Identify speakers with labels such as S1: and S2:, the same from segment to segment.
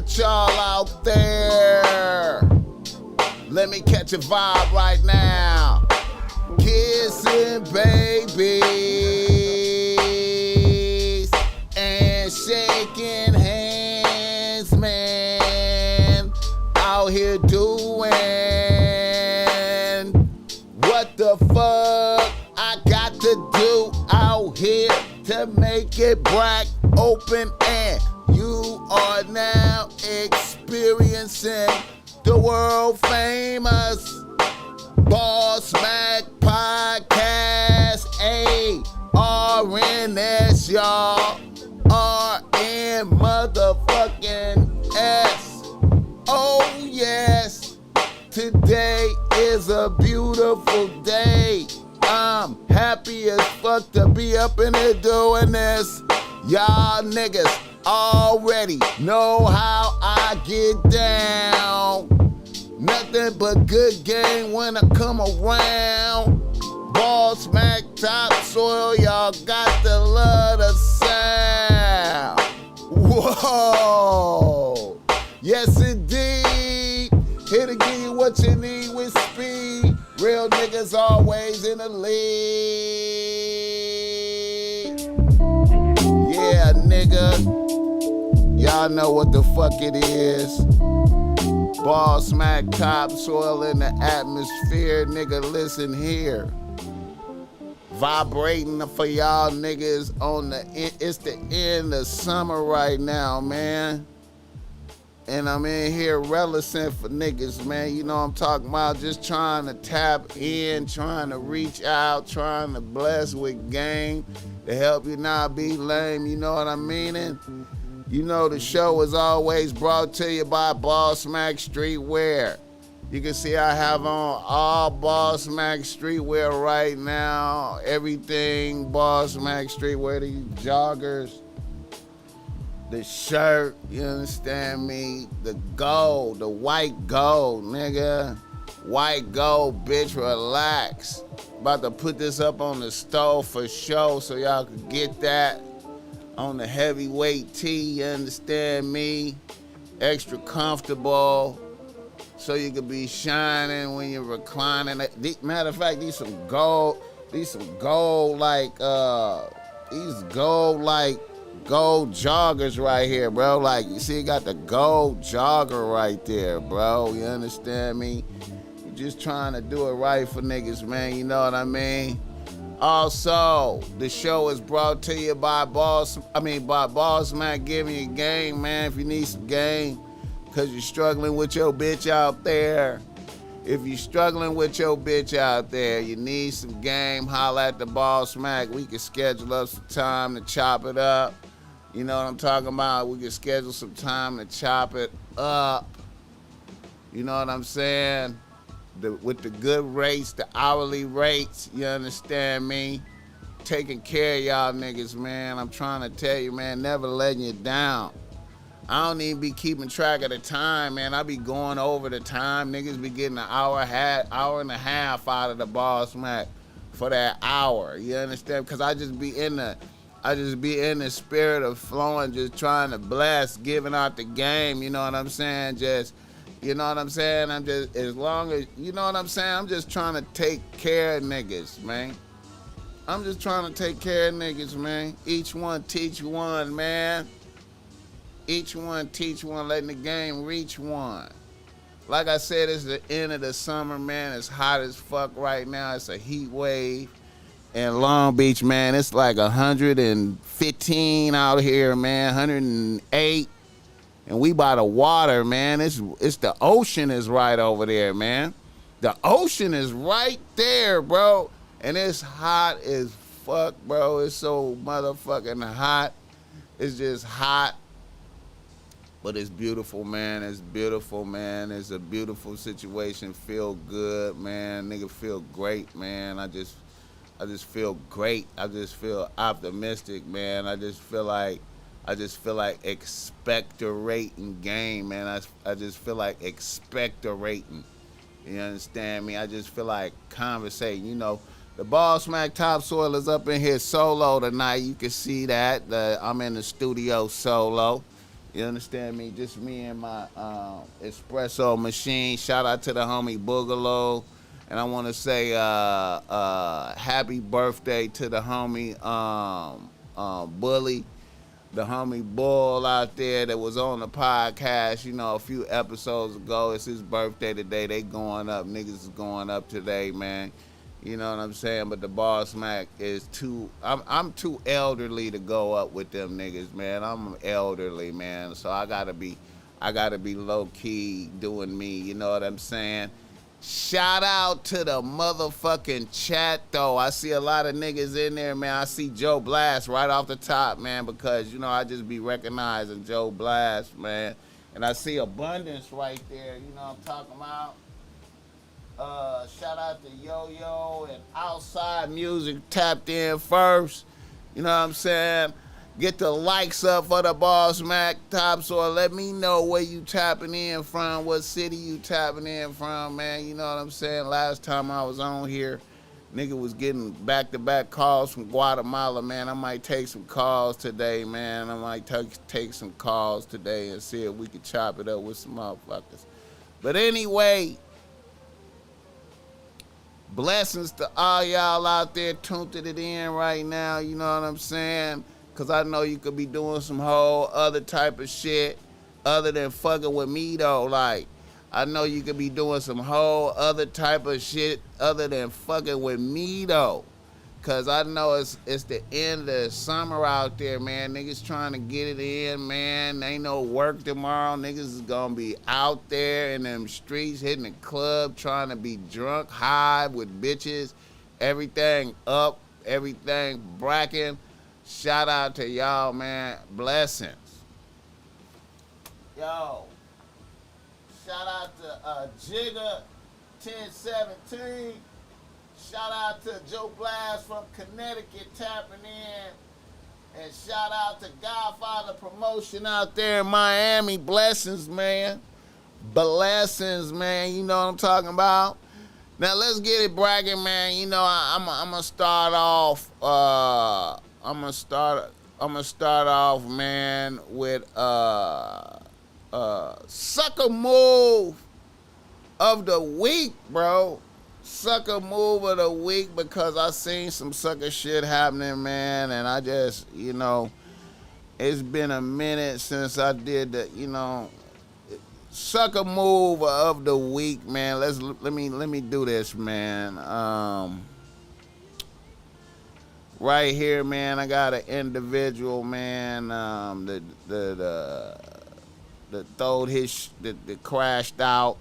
S1: with y'all out there. Let me catch a vibe right now. Kissing babies and shaking hands, man. Out here doing what the fuck I got to do out here to make it Blac open, and you are now experiencing the world famous BossMack podcast. ARNS, y'all. RN motherfucking S. Oh yes, today is a beautiful day. I'm happy as fuck to be up in here doing this. Y'all niggas already know how I get down. Nothing but good game when I come around. BossMack topsoil, y'all got to love the sound. Whoa, yes indeed. Here to give you what you need with speed. Real niggas always in the lead. Yeah, nigga. Y'all know what the fuck it is. BossMack topsoil in the atmosphere. Nigga, listen here. Vibrating for y'all niggas on the end. It's the end of summer right now, man. And I'm in here relicent for niggas, man. You know what I'm talking about? Just trying to tap in, trying to reach out, trying to bless with game to help you not be lame. You know what I mean? And you know the show is always brought to you by BossMack Streetwear. You can see I have on all BossMack Streetwear right now. Everything BossMack Streetwear, these joggers, the shirt, you understand me? The gold, the white gold, nigga. White gold, bitch, relax. About to put this up on the stove for show so y'all can get that on the heavyweight tee, you understand me? Extra comfortable so you can be shining when you're reclining. Matter of fact, these gold joggers right here, bro. Like, you see, you got the gold jogger right there, bro. You understand me? You're just trying to do it right for niggas, man. You know what I mean? Also, the show is brought to you by BossMack. Giving you game, man. If you need some game, because you're struggling with your bitch out there. If you're struggling with your bitch out there, you need some game, holla at the BossMack. We can schedule up some time to chop it up. You know what I'm talking about? We can schedule some time to chop it up. You know what I'm saying? With the good rates, the hourly rates, you understand me? Taking care of y'all niggas, man. I'm trying to tell you, man, never letting you down. I don't even be keeping track of the time, man. I be going over the time. Niggas be getting an hour and a half out of the BossMack for that hour. You understand? Because I just be in the spirit of flowing, just trying to bless, giving out the game. You know what I'm saying? Just, you know what I'm saying? I'm just, as long as, you know what I'm saying? I'm just trying to take care of niggas, man. I'm just trying to take care of niggas, man. Each one teach one, man. Each one teach one, letting the game reach one. Like I said, it's the end of the summer, man. It's hot as fuck right now. It's a heat wave in Long Beach, man. It's like 115 out here, man, 108. And we by the water, man. It's the ocean is right over there, man. The ocean is right there, bro. And it's hot as fuck, bro. It's so motherfucking hot. It's just hot. But it's beautiful, man. It's beautiful, man. It's a beautiful situation. Feel good, man. Nigga feel great, man. I just feel great. I just feel optimistic, man. I just feel like expectorating game, man. I just feel like expectorating. You understand me? I just feel like conversating. You know, the BossMack Topsoil is up in here solo tonight. You can see that. I'm in the studio solo. You understand me? Just me and my espresso machine. Shout out to the homie Boogaloo. And I want to say happy birthday to the homie Bully, the homie Bull out there that was on the podcast, you know, a few episodes ago. It's his birthday today. They going up. Niggas is going up today, man. You know what I'm saying? But the BossMack is too. I'm too elderly to go up with them niggas, man. I'm elderly, man. So I gotta be low key doing me. You know what I'm saying? Shout out to the motherfucking chat though. I see a lot of niggas in there, man. I see Joe Blast right off the top, man, because you know I just be recognizing Joe Blast, man. And I see Abundance right there. You know what I'm talking about? Shout out to Yo-Yo and Outside Music tapped in first. You know what I'm saying? Get the likes up for the BossMack Topsoil. Let me know where you tapping in from, what city you tapping in from, man. You know what I'm saying? Last time I was on here, nigga was getting back-to-back calls from Guatemala, man. I might take some calls today, man. I might take some calls today and see if we can chop it up with some motherfuckers. But anyway, blessings to all y'all out there tuned it in right now, you know what I'm saying? Because I know you could be doing some whole other type of shit other than fucking with me, though. Like, I know you could be doing some whole other type of shit other than fucking with me, though. Because I know it's the end of the summer out there, man. Niggas trying to get it in, man. Ain't no work tomorrow. Niggas is going to be out there in them streets, hitting the club, trying to be drunk, high with bitches. Everything up, everything bracking. Shout out to y'all, man. Blessings. Yo. Shout out to Jigga 1017. Shout out to Joe Blast from Connecticut tapping in. And shout out to Godfather Promotion out there in Miami. Blessings, man. Blessings, man. You know what I'm talking about? Now let's get it bragging, man. You know, I'm gonna start off. I'm gonna start off, man, with sucker move of the week, bro. Sucker move of the week, because I seen some sucker shit happening, man, and I just, you know, it's been a minute since I did the, you know, sucker move of the week, man. Let me do this, man. Right here, man, I got an individual, man, that crashed out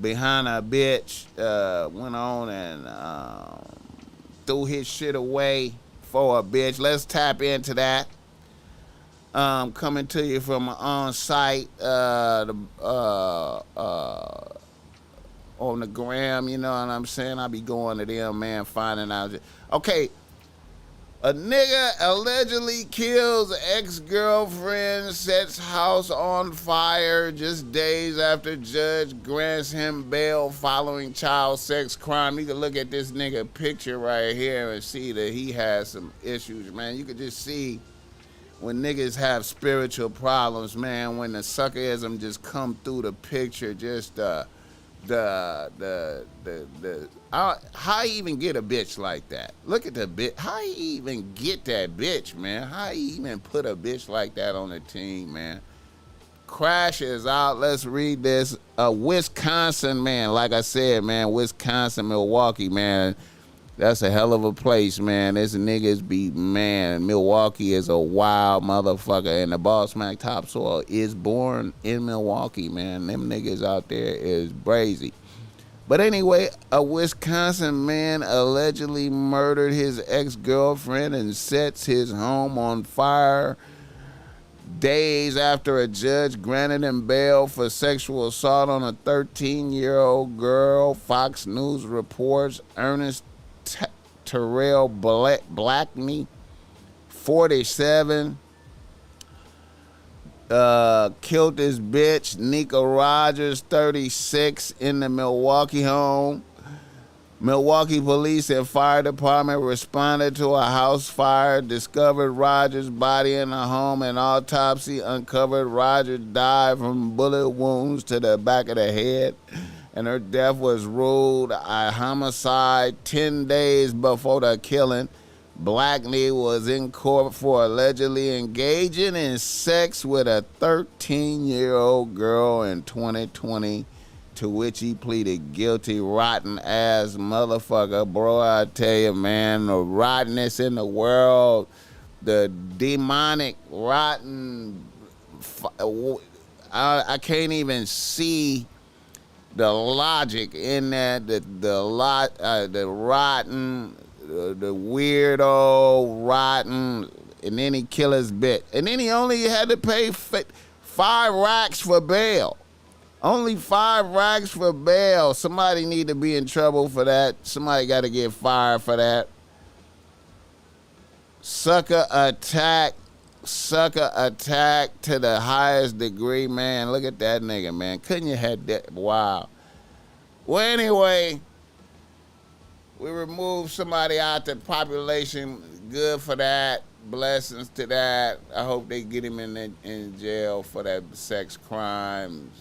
S1: behind a bitch, went on and threw his shit away for a bitch. Let's tap into that. Coming to you from on site on the gram, you know what I'm saying? I be going to them, man, finding out. Okay. A nigga allegedly kills ex-girlfriend, sets house on fire just days after judge grants him bail following child sex crime. You can look at this nigga picture right here and see that he has some issues, man. You can just see when niggas have spiritual problems, man, when the suckerism just come through the picture, just how you even get a bitch like that? Look at the bitch. How you even get that bitch, man? How you even put a bitch like that on the team, man? Crashes out. Let's read this. Wisconsin, man. Like I said, man, Wisconsin, Milwaukee, man. That's a hell of a place, man. This niggas be, man, Milwaukee is a wild motherfucker. And the BossMack Topsoil is born in Milwaukee, man. Them niggas out there is brazy. But anyway, a Wisconsin man allegedly murdered his ex-girlfriend and sets his home on fire days after a judge granted him bail for sexual assault on a 13-year-old girl. Fox News reports Ernest Terrell Blackney, 47, killed his bitch, Nika Rogers, 36, in the Milwaukee home. Milwaukee police and fire department responded to a house fire, discovered Rogers' body in a home, and autopsy uncovered Rogers died from bullet wounds to the back of the head, and her death was ruled a homicide 10 days before the killing. Blac was in court for allegedly engaging in sex with a 13-year-old girl in 2020, to which he pleaded guilty. Rotten ass motherfucker, bro. I tell you, man, the rottenness in the world, the demonic rotten, I can't even see the logic in that. The rotten, the weirdo, rotten, and then he kill his bit, and then he only had to pay 5 racks for bail. Only 5 racks for bail. Somebody need to be in trouble for that. Somebody got to get fired for that. Sucker attack to the highest degree, man. Look at that nigga, man. Couldn't you have that? Wow. Well, anyway, we removed somebody out the population. Good for that. Blessings to that. I hope they get him in jail for that sex crimes.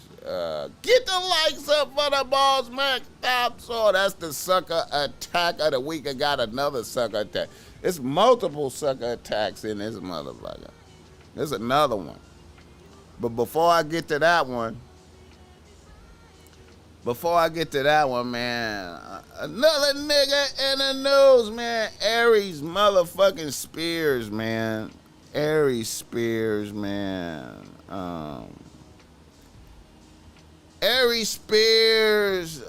S1: Get the likes up for the BossMack top saw. That's the sucker attack of the week. I got another sucker attack. It's multiple sucker attacks in this motherfucker. There's another one. But before I get to that one, man, another nigga in the news, man. Aries motherfucking Spears, man. Aries Spears, man. Aries Spears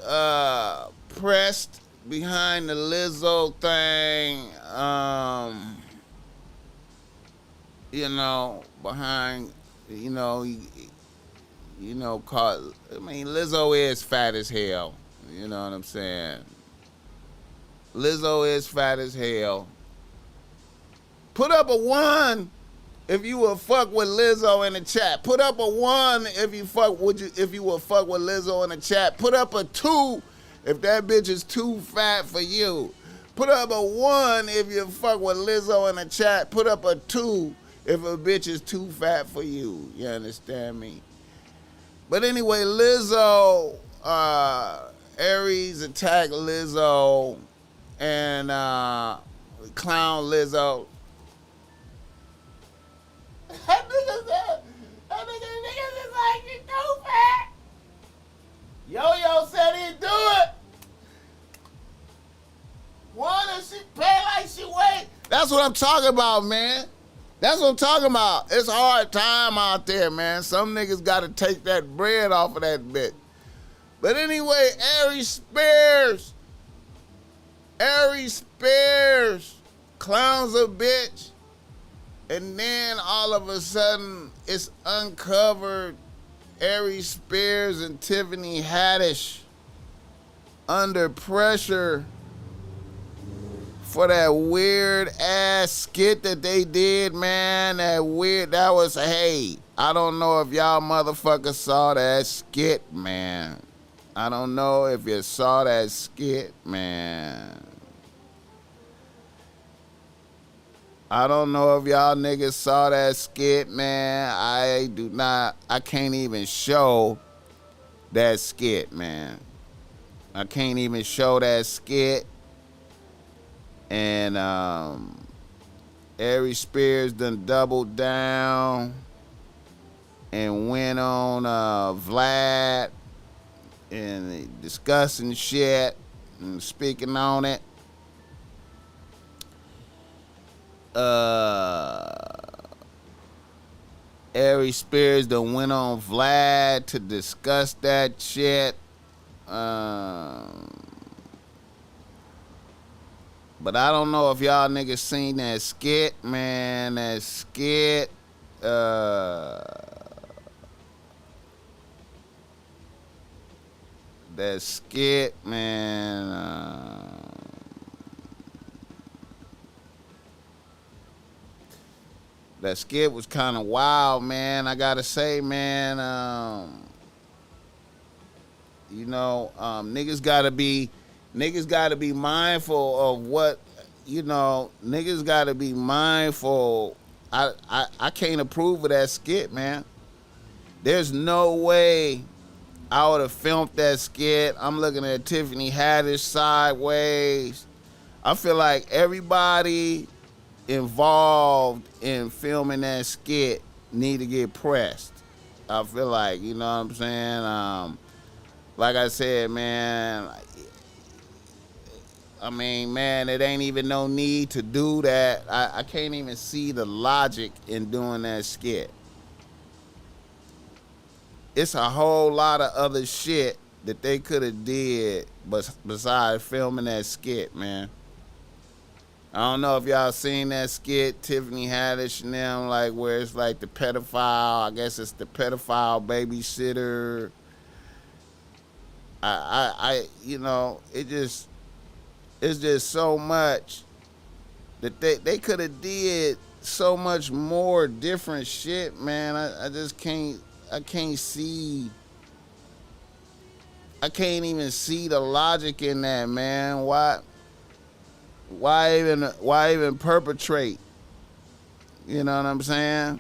S1: pressed behind the Lizzo thing, Lizzo is fat as hell. You know what I'm saying? Lizzo is fat as hell. Put up a 1 if you will fuck with Lizzo in the chat. Put up a 1 if you will fuck with Lizzo in the chat. Put up a 2 if that bitch is too fat for you. Put up a 1 if you fuck with Lizzo in the chat. Put up a 2 if a bitch is too fat for you. You understand me? But anyway, Lizzo, Aries attacked Lizzo and clown Lizzo. That nigga is like, you too fat. Yo-Yo said he'd do it. One, if she pay like she weigh. That's what I'm talking about, man. That's what I'm talking about. It's a hard time out there, man. Some niggas got to take that bread off of that bitch. But anyway, Aries Spears clowns a bitch. And then all of a sudden, it's uncovered Aries Spears and Tiffany Haddish under pressure for that weird ass skit that they did, man. That was, hey, I don't know if y'all motherfuckers saw that skit, man. I don't know if you saw that skit, man. I don't know if y'all niggas saw that skit, man. I can't even show that skit, man. I can't even show that skit. And Aries Spears done doubled down and went on Vlad and discussing shit and speaking on it. Aries Spears done went on Vlad to discuss that shit. But I don't know if y'all niggas seen that skit, man. That skit. That skit, man. That skit was kind of wild, man. I gotta say, man. Niggas gotta be Niggas got to be mindful of what, niggas got to be mindful. I can't approve of that skit, man. There's no way I would have filmed that skit. I'm looking at Tiffany Haddish sideways. I feel like everybody involved in filming that skit need to get pressed. I feel like, you know what I'm saying? Like I said, man, I mean, man, it ain't even no need to do that. I can't even see the logic in doing that skit. It's a whole lot of other shit that they could have did besides filming that skit, man. I don't know if y'all seen that skit, Tiffany Haddish and them, like where it's like the pedophile. I guess it's the pedophile babysitter. It's just so much that they could have did so much more different shit, man. I can't even see the logic in that, man. Why even perpetrate? You know what I'm saying?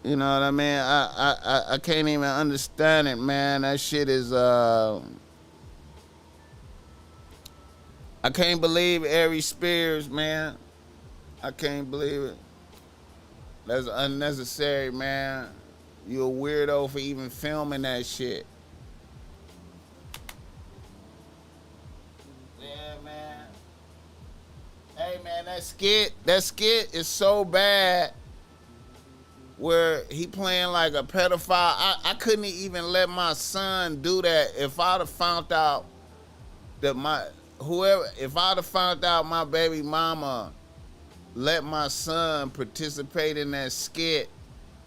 S1: You know what I mean? I can't even understand it, man. That shit is I can't believe Aries Spears, man. I can't believe it. That's unnecessary, man. You a weirdo for even filming that shit. Yeah, man. Hey, man, that skit is so bad where he playing like a pedophile. I couldn't even let my son do that if I'd have found out that if I'd have found out my baby mama let my son participate in that skit,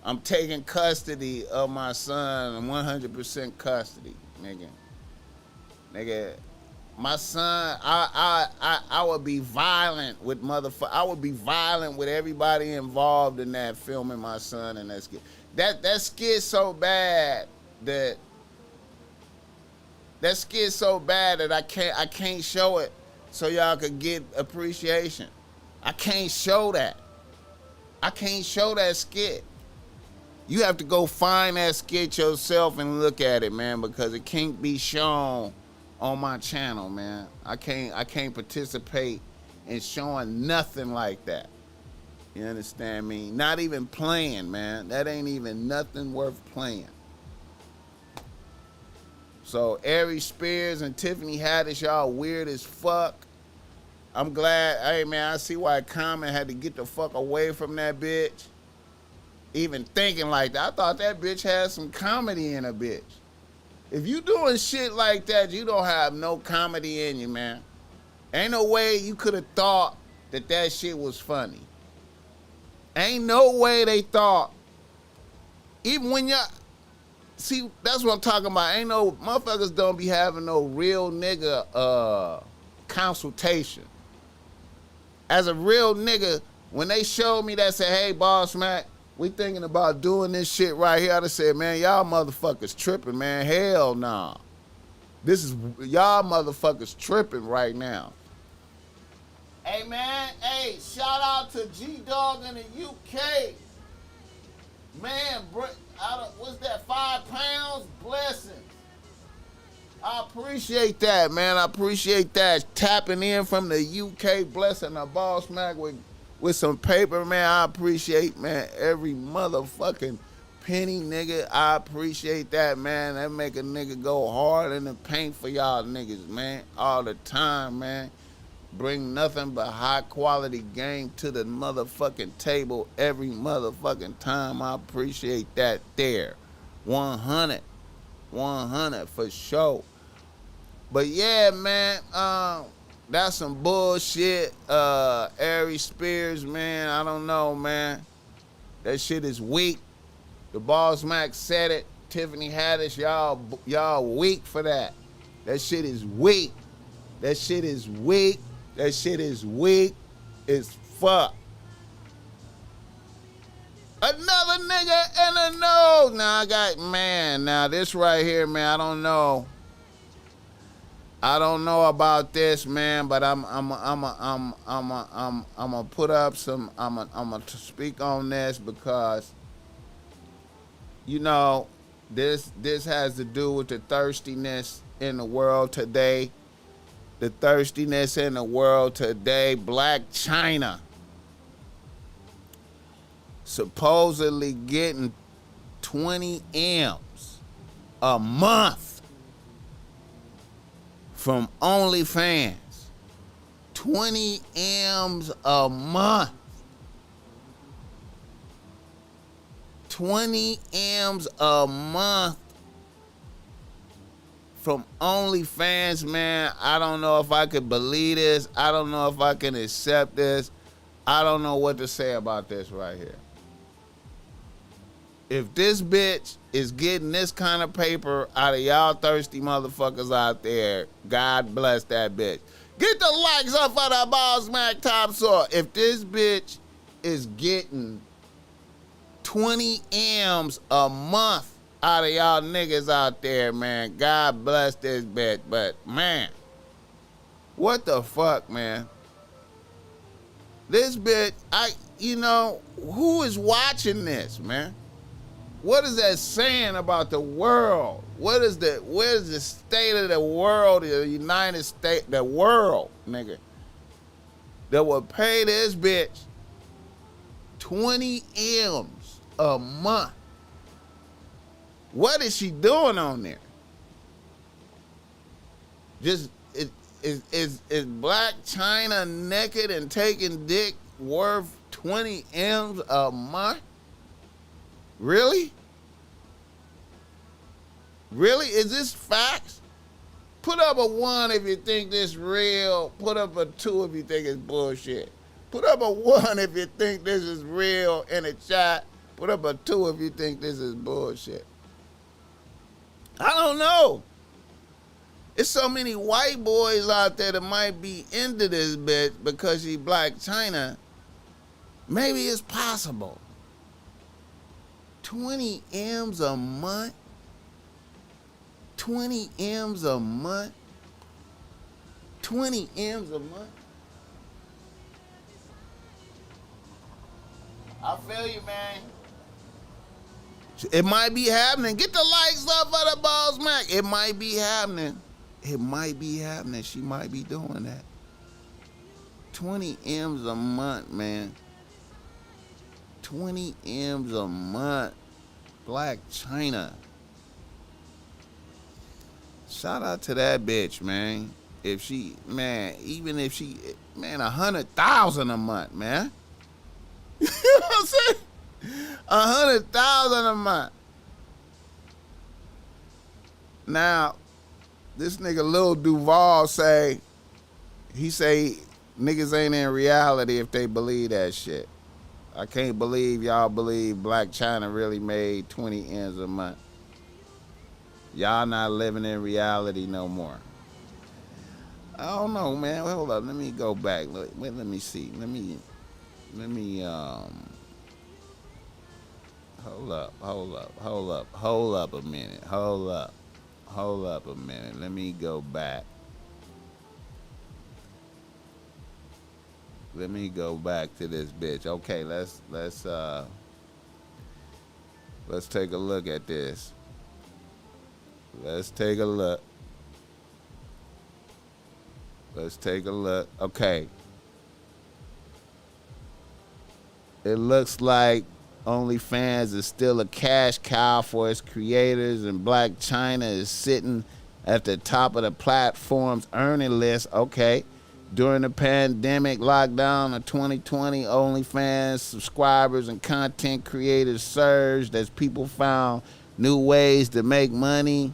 S1: I'm taking custody of my son, 100% custody, nigga. Nigga, my son, I would be violent with I would be violent with everybody involved in that, filming my son in that skit. That skit's so bad that I can't show it so y'all could get appreciation. I can't show that. I can't show that skit. You have to go find that skit yourself and look at it, man, because it can't be shown on my channel, man. I can't participate in showing nothing like that. You understand me? Not even playing, man. That ain't even nothing worth playing. So Aries Spears and Tiffany Haddish, y'all weird as fuck. I'm glad. Hey, man, I see why Common had to get the fuck away from that bitch. Even thinking like that. I thought that bitch had some comedy in her, bitch. If you doing shit like that, you don't have no comedy in you, man. Ain't no way you could have thought that shit was funny. Ain't no way they thought. Even when y'all... See, that's what I'm talking about. Ain't no... Motherfuckers don't be having no real nigga consultation. As a real nigga, when they showed me that, said, hey, BossMack, we thinking about doing this shit right here, I said, man, y'all motherfuckers tripping, man. Hell nah. Y'all motherfuckers tripping right now. Hey, man, hey, shout out to G-Dog in the UK. Man, what's that, 5 pounds? Blessings. I appreciate that, man. I appreciate that. Tapping in from the UK, blessing a BossMack with some paper, man. I appreciate, man, every motherfucking penny, nigga. I appreciate that, man. That make a nigga go hard in the paint for y'all niggas, man. All the time, man. Bring nothing but high quality game to the motherfucking table every motherfucking time. I appreciate that there. 100 for sure. But yeah, man, that's some bullshit. Aries Spears, man, I don't know, man. That shit is weak. The BossMack said it. Tiffany Haddish, y'all weak for that. That shit is weak. That shit is weak. That shit is weak as fuck. Another a nigga in the nose. Now I got, man, now this right here, man, I don't know. I don't know about this, man, but I'm gonna put up some. I'm gonna speak on this because, you know, this has to do with the thirstiness in the world today. The thirstiness in the world today. Blac Chyna supposedly getting 20 M's a month from OnlyFans. 20 M's a month. 20 M's a month from OnlyFans, man. I don't know if I could believe this. I don't know if I can accept this. I don't know what to say about this right here. If this bitch is getting this kind of paper out of y'all thirsty motherfuckers out there, God bless that bitch. Get the likes up for the BossMack top soil. If this bitch is getting 20 M's a month out of y'all niggas out there, man, God bless this bitch. But, man, what the fuck, man? This bitch, who is watching this, man? What is that saying about the world? Where's the state of the world, the United States, the world, nigga, that would pay this bitch 20 M's a month? What is she doing on there? Just is Blac Chyna naked and taking dick worth 20 M's a month? Really? Really? Is this facts? Put up a 1 if you think this real. Put up a 2 if you think it's bullshit. Put up a 1 if you think this is real in the chat. Put up a 2 if you think this is bullshit. I don't know. There's so many white boys out there that might be into this bitch because she Blac Chyna. Maybe it's possible. 20 M's a month? 20 M's a month? 20 M's a month? I feel you, man. It might be happening. Get the likes up for the BossMack. It might be happening. It might be happening. She might be doing that. 20 M's a month, man. 20 M's a month. Blac Chyna. Shout out to that bitch, man. If she, man, even if she, man, 100,000 a month, man. You know what I'm saying? 100,000 a month. Now, this nigga Lil Duval say niggas ain't in reality if they believe that shit. I can't believe y'all believe Blac Chyna really made 20 M's a month. Y'all not living in reality no more. I don't know, man. Hold up. Let me go back. Let me see. Let me Hold up a minute. Hold up a minute. Let me go back. Let me go back to this bitch. Okay, let's take a look at this. Let's take a look. Okay. It looks like OnlyFans is still a cash cow for its creators, and Blac Chyna is sitting at the top of the platform's earning list. Okay. During the pandemic lockdown of 2020, OnlyFans subscribers and content creators surged as people found new ways to make money.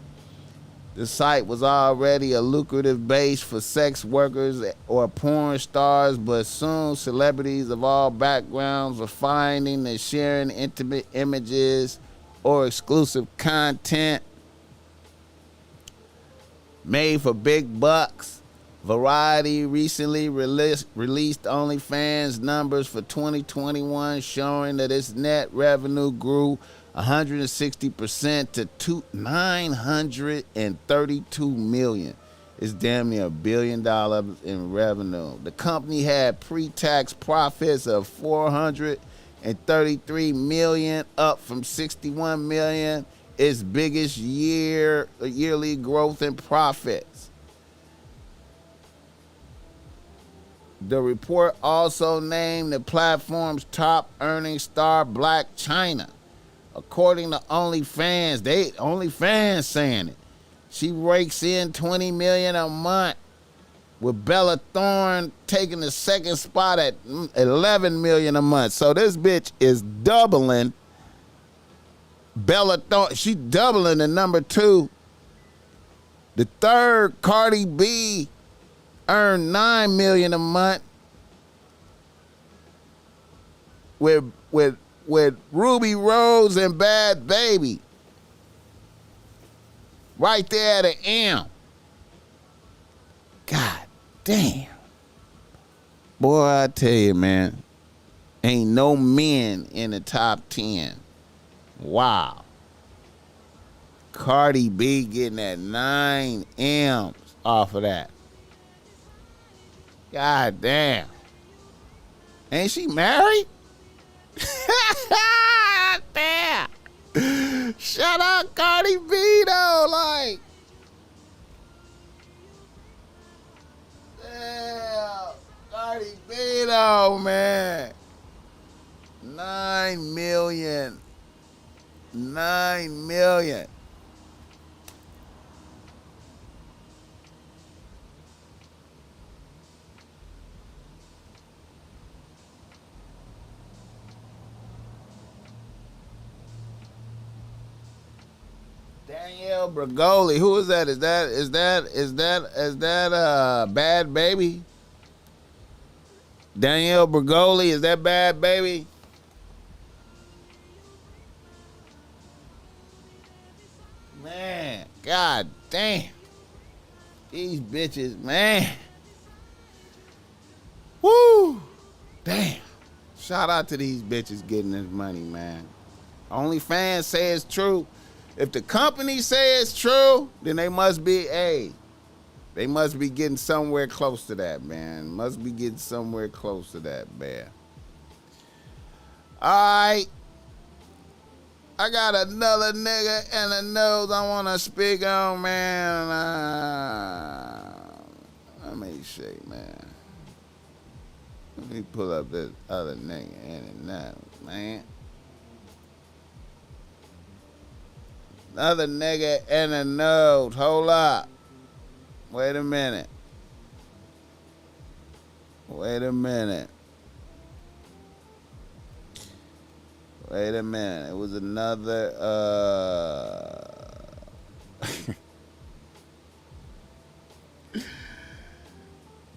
S1: The site was already a lucrative base for sex workers or porn stars, but soon celebrities of all backgrounds were finding that sharing intimate images or exclusive content made for big bucks Variety recently released OnlyFans numbers for 2021, showing that its net revenue grew 160% to $932 million. It's damn near $1 billion in revenue. The company had pre-tax profits of $433 million, up from $61 million. Its biggest yearly growth in profits. The report also named the platform's top earning star Blac Chyna. According to OnlyFans, OnlyFans saying it. She rakes in $20 million a month, with Bella Thorne taking the second spot at $11 million a month. So this bitch is doubling Bella Thorne. She doubling the number two. The third, Cardi B, earned $9 million a month with Ruby Rose and Bad Baby. Right there at an M. God damn. Boy, I tell you, man, ain't no men in the top 10. Wow. Cardi B getting that 9 M's off of that. God damn. Ain't she married? Damn. Shout out Cardi B though, like. Damn. Cardi B though, man. 9 million. 9 million. Danielle Bregoli, who is that? Is that Bad Baby? Danielle Bregoli, is that Bad Baby? Man, god damn. These bitches, man. Woo! Damn. Shout out to these bitches getting this money, man. OnlyFans say it's true. If the company say it's true, then they must be, they must be getting somewhere close to that, man. Must be getting somewhere close to that, man. All right. I got another nigga and a nose I want to speak on, man. Let me see, man. Let me pull up this other nigga and a nose, man. Another nigga and a nose. Hold up. Wait a minute. Wait a minute. Wait a minute. It was another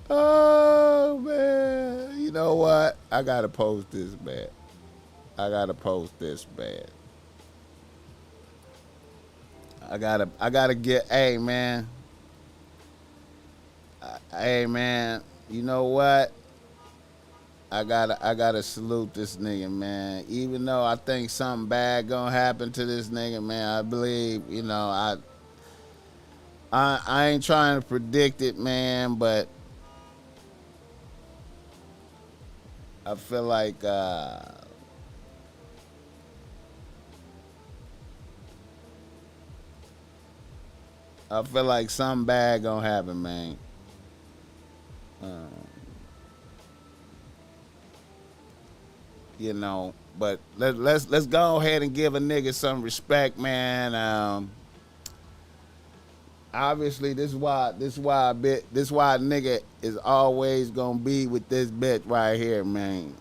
S1: oh man. You know what? I gotta post this, man. I gotta post this, man. I gotta get, hey man. Hey man, you know what? I gotta salute this nigga, man. Even though I think something bad gonna happen to this nigga, man, I believe, you know, I ain't trying to predict it, man, but I feel like something bad gonna happen, man. You know, but let's go ahead and give a nigga some respect, man. Obviously, this is why a nigga is always gonna be with this bitch right here, man.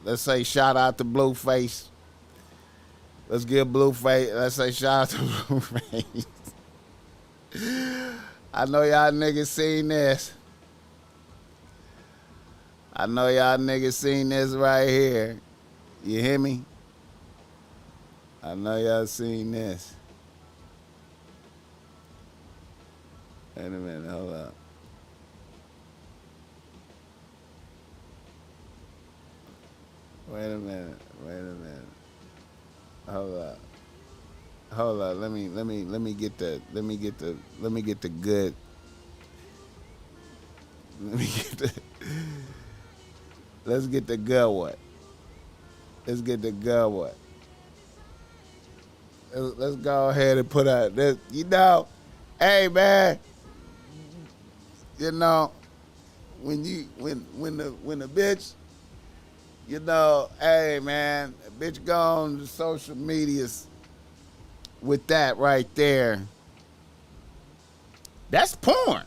S1: Let's say shout out to Blueface. Let's give Blueface. Let's say shout out to Blueface. I know y'all niggas seen this. I know y'all niggas seen this right here. You hear me? I know y'all seen this. Wait a minute, hold up. Wait a minute. Wait a minute. Hold up. Hold up. Let me get the good. Let me get the. Let's get the good one. Let's get the good one. Let's go ahead and put out this. You know, hey man. You know, when the bitch, you know, hey man, a bitch go on the social medias with that right there. That's porn.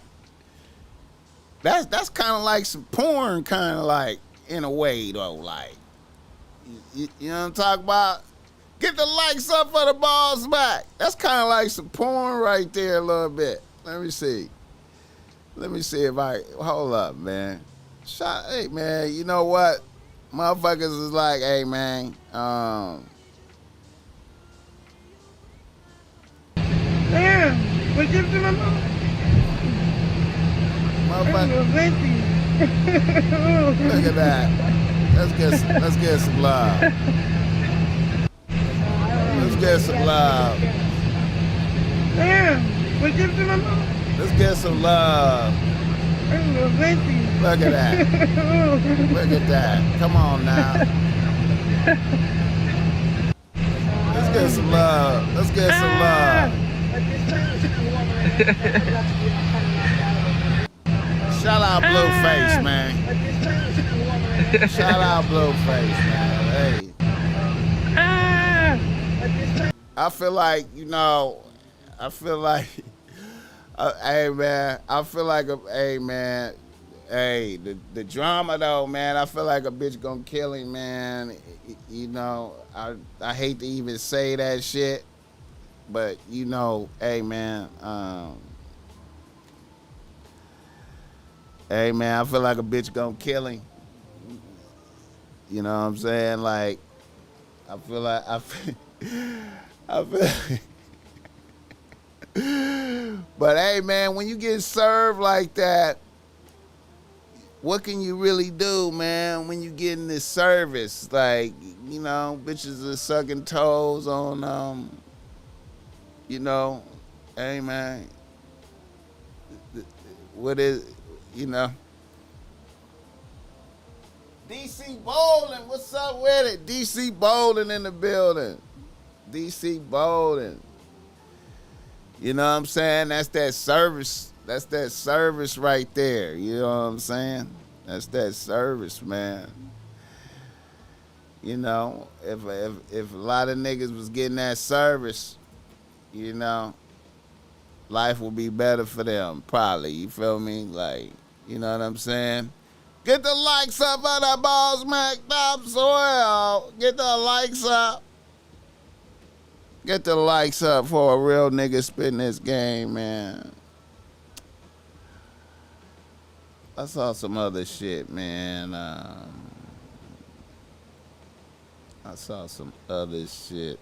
S1: That's kind of like some porn, kind of like in a way though, like you know what I'm talking about? Get the likes up for the BossMack. That's kind of like some porn right there a little bit. Let me see. Let me see if I hold up, man. Hey man, you know what? Motherfuckers is like, hey man,
S2: Damn, what you to my mom?
S1: Motherfucker. Look at that. Let's get some love. Let's get some love.
S2: Damn, what you to my mom?
S1: Let's get some love. Look at that. Look at that. Come on now. Let's get some love. Let's get some love. Shout out Blueface, man. Shout out Blueface, man. Hey. I feel like, you know, hey man, I feel like hey man, hey, the drama though, man, I feel like a bitch gonna kill him, man. You know, I hate to even say that shit, but you know, hey man, hey man, I feel like a bitch gonna kill him. You know what I'm saying? Like, I feel like but hey man, when you get served like that, what can you really do, man, when you get in this service? Like, you know, bitches are sucking toes on you know, hey man, what is, you know, DC Bowling, what's up with it? DC Bowling in the building. DC Bowling. You know what I'm saying? That's that service. That's that service right there. You know what I'm saying? That's that service, man. You know, if a lot of niggas was getting that service, you know, life would be better for them, probably. You feel me? Like, you know what I'm saying? Get the likes up on that BossMack topsoil. Get the likes up. Get the likes up for a real nigga spitting this game, man. I saw some other shit, man. I saw some other shit.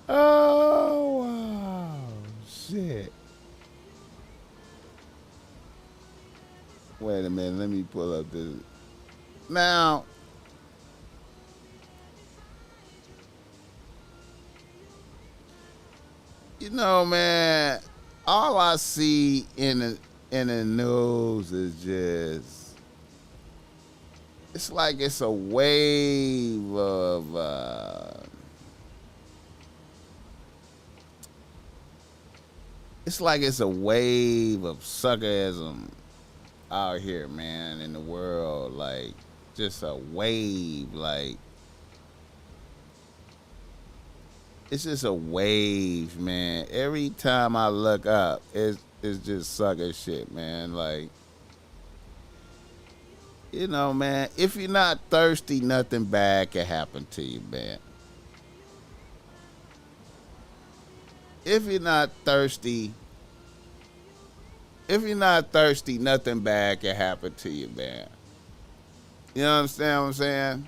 S1: Oh, wow. Shit. Wait a minute. Let me pull up this. Now, you know, man, all I see in the news is just, it's like it's a wave of, it's like it's a wave of suckerism out here, man, in the world. Like, just a wave. Like, it's just a wave, man. Every time I look up, it's just sucker shit, man. Like, you know, man, if you're not thirsty, nothing bad can happen to you, man. If you're not thirsty, nothing bad can happen to you, man. You understand what I'm saying?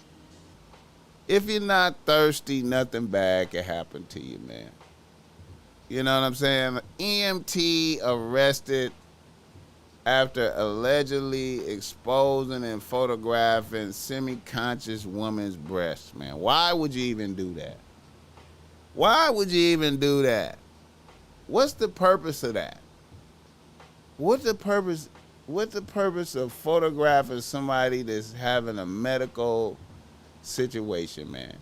S1: If you're not thirsty, nothing bad can happen to you, man. You know what I'm saying? EMT arrested after allegedly exposing and photographing semi-conscious woman's breasts, man. Why would you even do that? Why would you even do that? What's the purpose of that? What's the purpose of photographing somebody that's having a medical situation, man?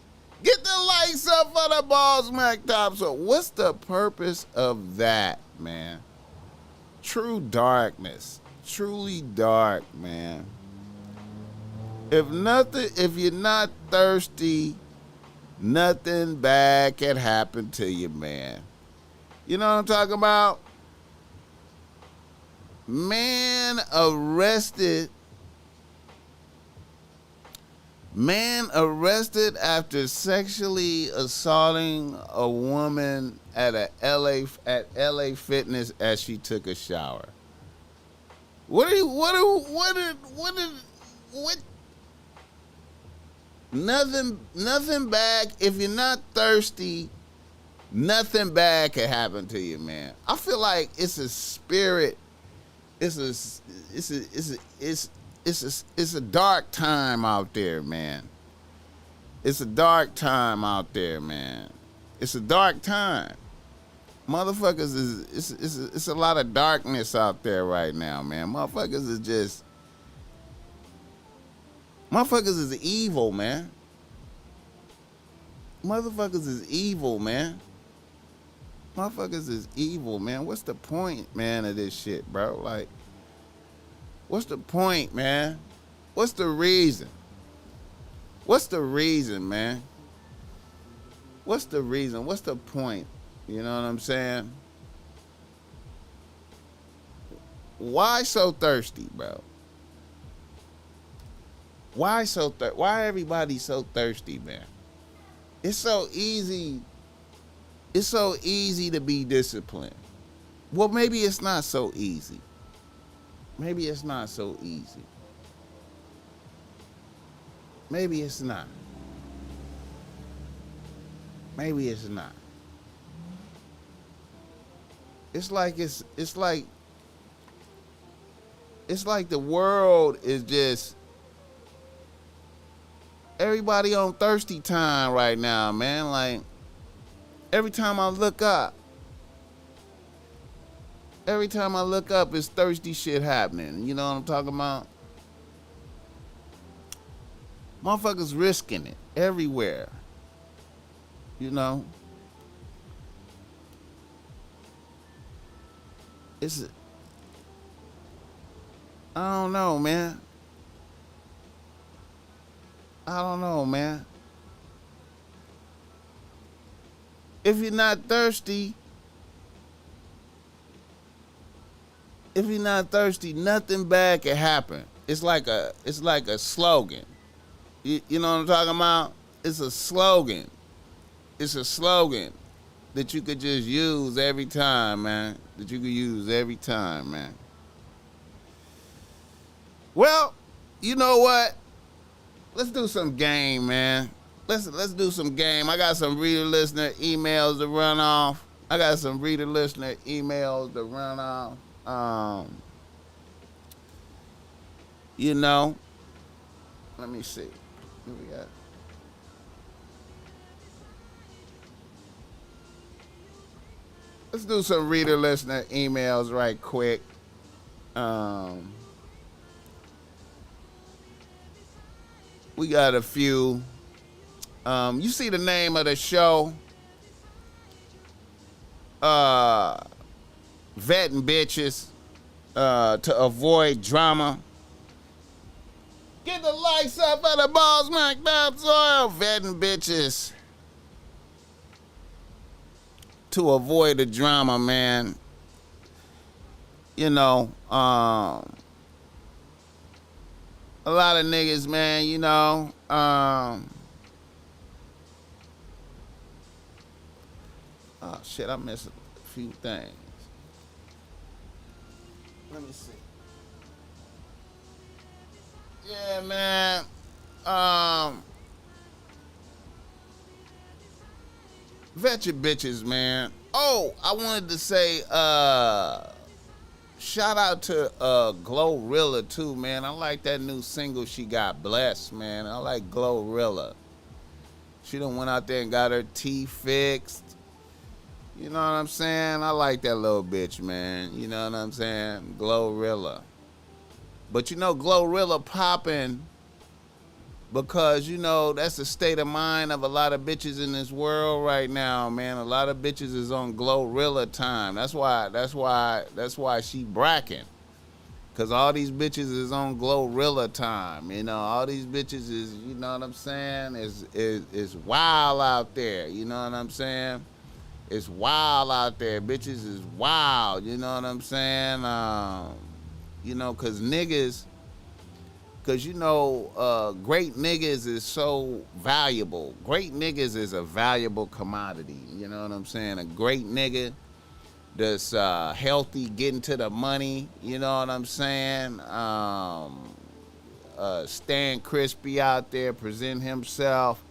S1: Get the lights up for the BossMack top. So what's the purpose of that, man? True darkness. Truly dark, man. If you're not thirsty, nothing bad can happen to you, man. You know what I'm talking about? Man arrested after sexually assaulting a woman at LA Fitness as she took a shower. Nothing bad. If you're not thirsty, nothing bad can happen to you, man. I feel like it's a spirit. It's a dark time out there, man. It's a dark time out there, man. It's a dark time. Motherfuckers it's a lot of darkness out there right now, man. Motherfuckers is evil, man. Motherfuckers is evil, man. Motherfuckers is evil, man. What's the point, man, of this shit, bro? Like, what's the point, man? What's the reason? What's the reason, man? What's the reason? What's the point? You know what I'm saying? Why so thirsty, bro? Why everybody so thirsty, man? It's so easy. It's so easy to be disciplined. Well, maybe it's not so easy. Maybe it's not so easy. Maybe it's not. Maybe it's not. It's like the world is just everybody on thirsty time right now, man. Like, every time I look up, it's thirsty shit happening. You know what I'm talking about? Motherfuckers risking it everywhere. You know? I don't know, man. If you're not thirsty, nothing bad can happen. It's like a slogan. You know what I'm talking about? It's a slogan. It's a slogan that you could just use every time, man. Well, you know what? Let's do some game, man. Let's do some game. I got some reader listener emails to run off. You know, let me see. What we got? Let's do some reader listener emails right quick. We got a few. You see the name of the show? Vetting bitches to avoid drama. Get the lights up at the BossMack topsoil. Vetting bitches to avoid the drama, man. You know, a lot of niggas, man, you know, oh shit, I missed a few things. Let me see. Yeah, man. vet your bitches, man. Oh, I wanted to say, shout out to Glorilla too, man. I like that new single she got, Blessed, man. I like Glorilla. She done went out there and got her teeth fixed. You know what I'm saying? I like that little bitch, man. You know what I'm saying? Glorilla. But you know, Glorilla popping because, you know, that's the state of mind of a lot of bitches in this world right now, man. A lot of bitches is on Glorilla time. That's why she bracking. Cause all these bitches is on Glorilla time. You know, all these bitches is, you know what I'm saying, is wild out there. You know what I'm saying? It's wild out there. Bitches is wild. You know what I'm saying? You know, cause niggas, cause you know, great niggas is so valuable. Great niggas is a valuable commodity. You know what I'm saying? A great nigga that's healthy, getting to the money. You know what I'm saying? Staying crispy out there, present himself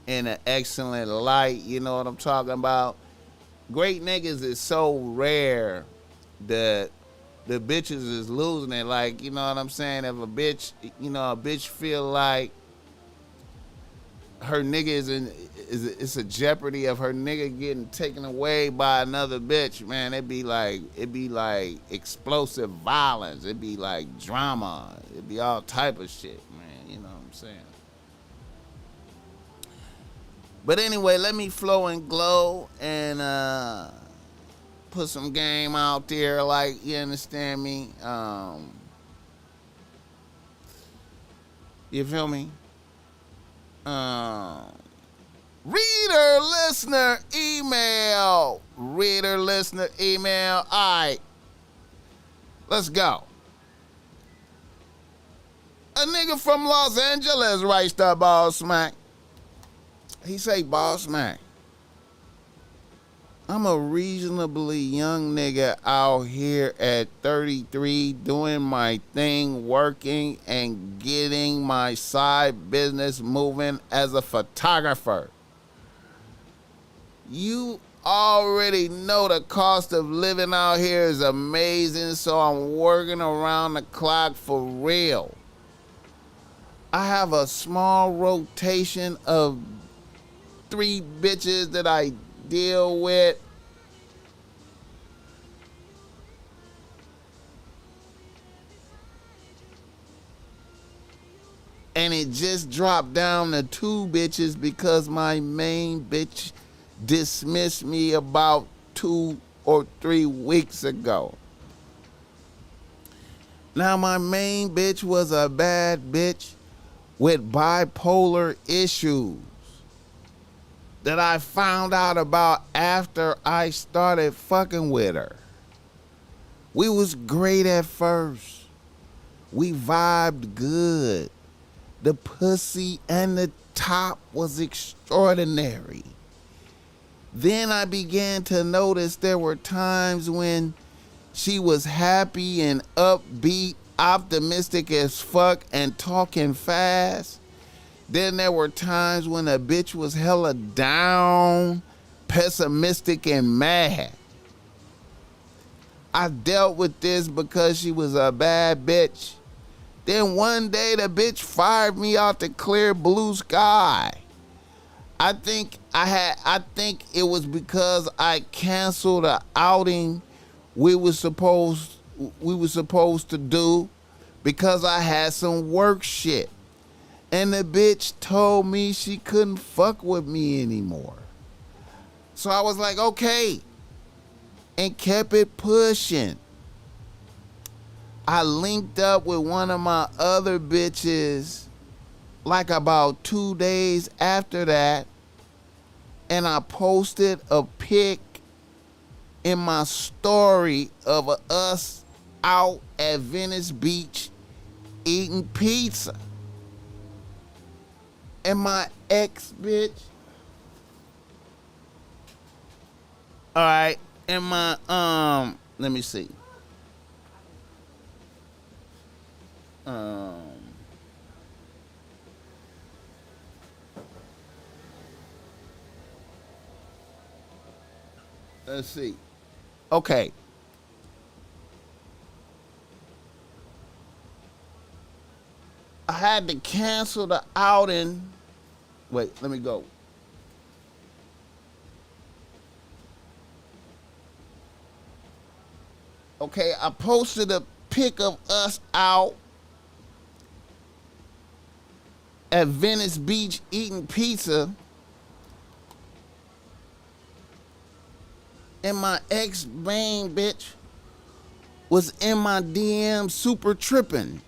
S1: in an excellent light. You know what I'm talking about? Great niggas is so rare that the bitches is losing it. Like, you know what I'm saying? If a bitch, you know, a bitch feel like her nigga it's a jeopardy of her nigga getting taken away by another bitch, man, it'd be like explosive violence. It'd be like drama. It'd be all type of shit, man. You know what I'm saying? But anyway, let me flow and glow and put some game out there, like, you understand me? You feel me? Reader, listener, email. Reader, listener, email. All right. Let's go. A nigga from Los Angeles writes to BossMack. He say, BossMack, I'm a reasonably young nigga out here at 33 doing my thing, working and getting my side business moving as a photographer. You already know the cost of living out here is amazing, so I'm working around the clock for real. I have a small rotation of 3 bitches that I deal with. And it just dropped down to 2 bitches because my main bitch dismissed me about 2 or 3 weeks ago. Now, my main bitch was a bad bitch with bipolar issues that I found out about after I started fucking with her. We was great at first. We vibed good. The pussy and the top was extraordinary. Then I began to notice there were times when she was happy and upbeat, optimistic as fuck, and talking fast. Then there were times when a bitch was hella down, pessimistic, and mad. I dealt with this because she was a bad bitch. Then one day the bitch fired me out the clear blue sky. I think it was because I canceled an outing we were supposed to do because I had some work shit. And the bitch told me she couldn't fuck with me anymore. So I was like, okay, and kept it pushing. I linked up with one of my other bitches like about 2 days after that, and I posted a pic in my story of us out at Venice Beach eating pizza. And my ex bitch, all right, and my let me see. Let's see. Okay. I had to cancel the outing. Wait, let me go. Okay, I posted a pic of us out at Venice Beach eating pizza. And my ex-main bitch was in my DM super tripping.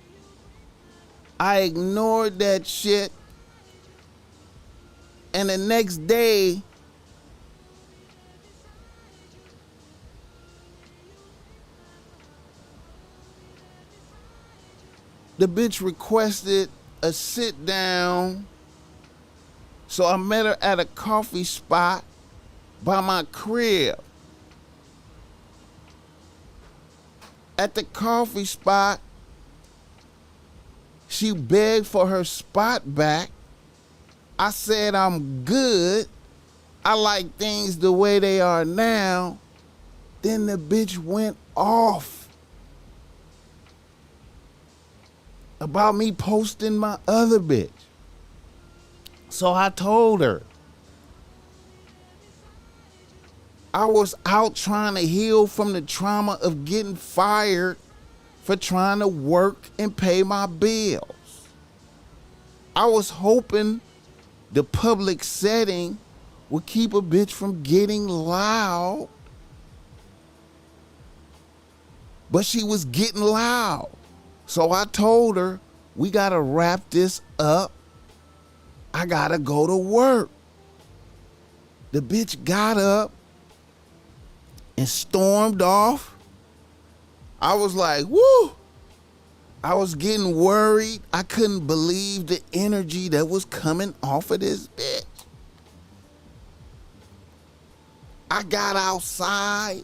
S1: I ignored that shit. And the next day, the bitch requested a sit down. So I met her at a coffee spot by my crib. At the coffee spot, she begged for her spot back. I said I'm good. I like things the way they are now. Then the bitch went off about me posting my other bitch. So I told her I was out trying to heal from the trauma of getting fired for trying to work and pay my bills. I was hoping the public setting would keep a bitch from getting loud, but she was getting loud. So I told her, we gotta wrap this up. I gotta go to work. The bitch got up and stormed off. I was like, woo. I was getting worried. I couldn't believe the energy that was coming off of this bitch. I got outside,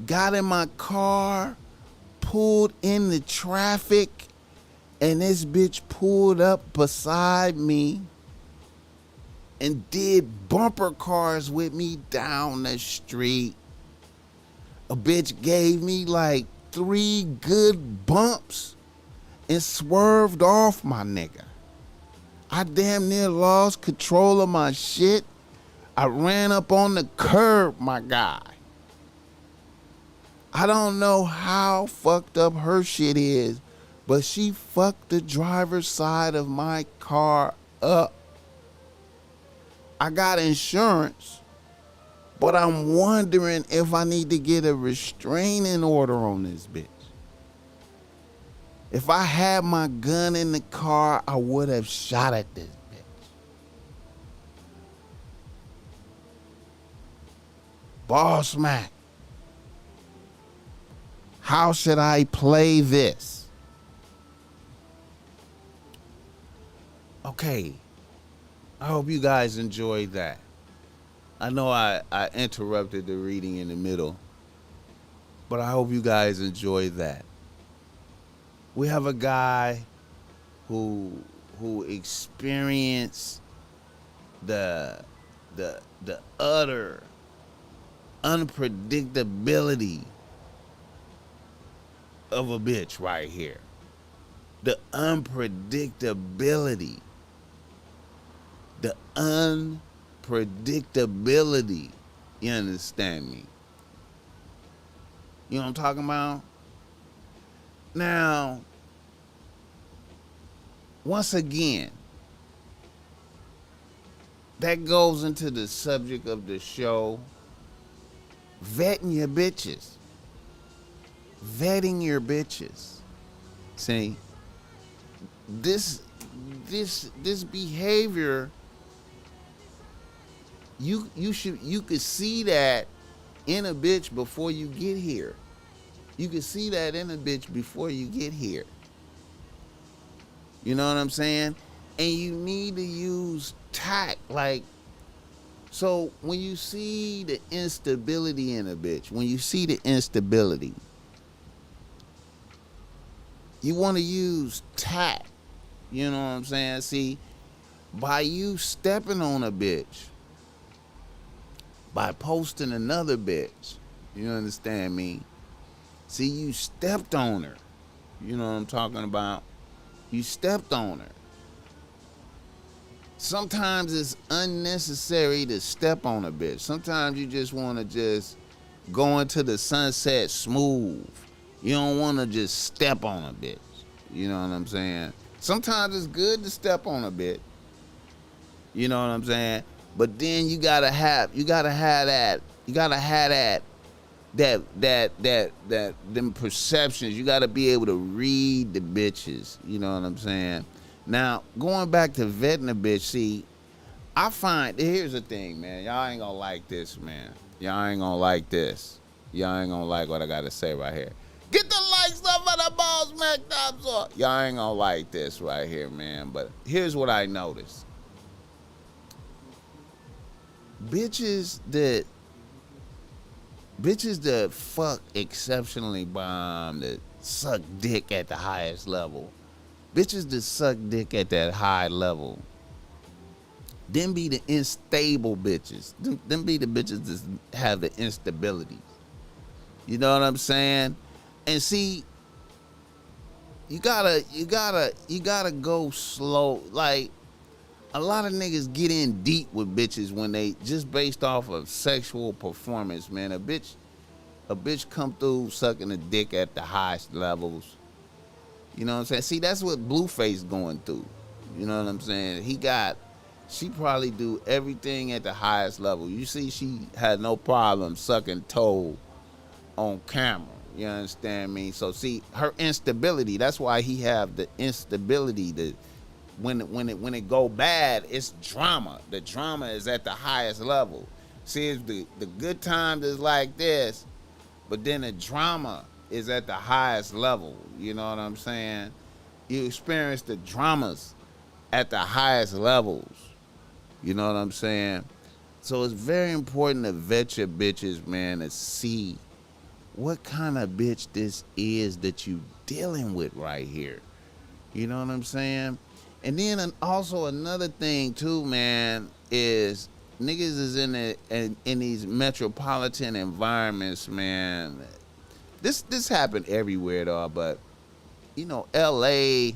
S1: got in my car, pulled in the traffic, and this bitch pulled up beside me and did bumper cars with me down the street. A bitch gave me like 3 good bumps and swerved off, my nigga. I damn near lost control of my shit. I ran up on the curb, my guy. I don't know how fucked up her shit is, but she fucked the driver's side of my car up. I got insurance, but I'm wondering if I need to get a restraining order on this bitch. If I had my gun in the car, I would have shot at this bitch. BossMack, how should I play this? Okay, I hope you guys enjoyed that. I know I interrupted the reading in the middle, but I hope you guys enjoyed that. We have a guy who experienced the utter unpredictability of a bitch right here. The unpredictability. The unpredictability. You understand me? You know what I'm talking about? Now, once again, that goes into the subject of the show, vetting your bitches. Vetting your bitches. See, this behavior, you could see that in a bitch before you get here. You can see that in a bitch before you get here. You know what I'm saying? And you need to use tact. Like, so when you see the instability in a bitch, when you see the instability, you want to use tact. You know what I'm saying? See, by you stepping on a bitch, by posting another bitch. You understand me? See, you stepped on her. You know what I'm talking about? You stepped on her. Sometimes it's unnecessary to step on a bitch. Sometimes you just want to just go into the sunset smooth. You don't want to just step on a bitch. You know what I'm saying? Sometimes it's good to step on a bitch. You know what I'm saying? But then you gotta have them perceptions. You gotta be able to read the bitches. You know what I'm saying? Now, going back to vetting a bitch, see, I find, here's the thing, man. Y'all ain't gonna like this, man. Y'all ain't gonna like this. Y'all ain't gonna like what I gotta say right here. Get the likes up for the BossMack thumbs up. Y'all ain't gonna like this right here, man. But here's what I noticed. Bitches that fuck exceptionally bomb, that suck dick at the highest level. Bitches that suck dick at that high level. Them be the unstable bitches. Them be the bitches that have the instability. You know what I'm saying? And see, you gotta go slow. Like, a lot of niggas get in deep with bitches when they just based off of sexual performance, man. A bitch come through sucking a dick at the highest levels. You know what I'm saying? See, that's what Blueface going through. You know what I'm saying? She probably do everything at the highest level. You see, she had no problem sucking toe on camera. You understand me? So see, her instability, that's why he have the instability. When it go bad, it's drama. The drama is at the highest level. See, it's the good times is like this, but then the drama is at the highest level. You know what I'm saying? You experience the dramas at the highest levels. You know what I'm saying? So it's very important to vet your bitches, man, to see what kind of bitch this is that you dealing with right here. You know what I'm saying? And then also another thing too, man, is niggas is in these metropolitan environments, man. This happened everywhere though, but you know, LA,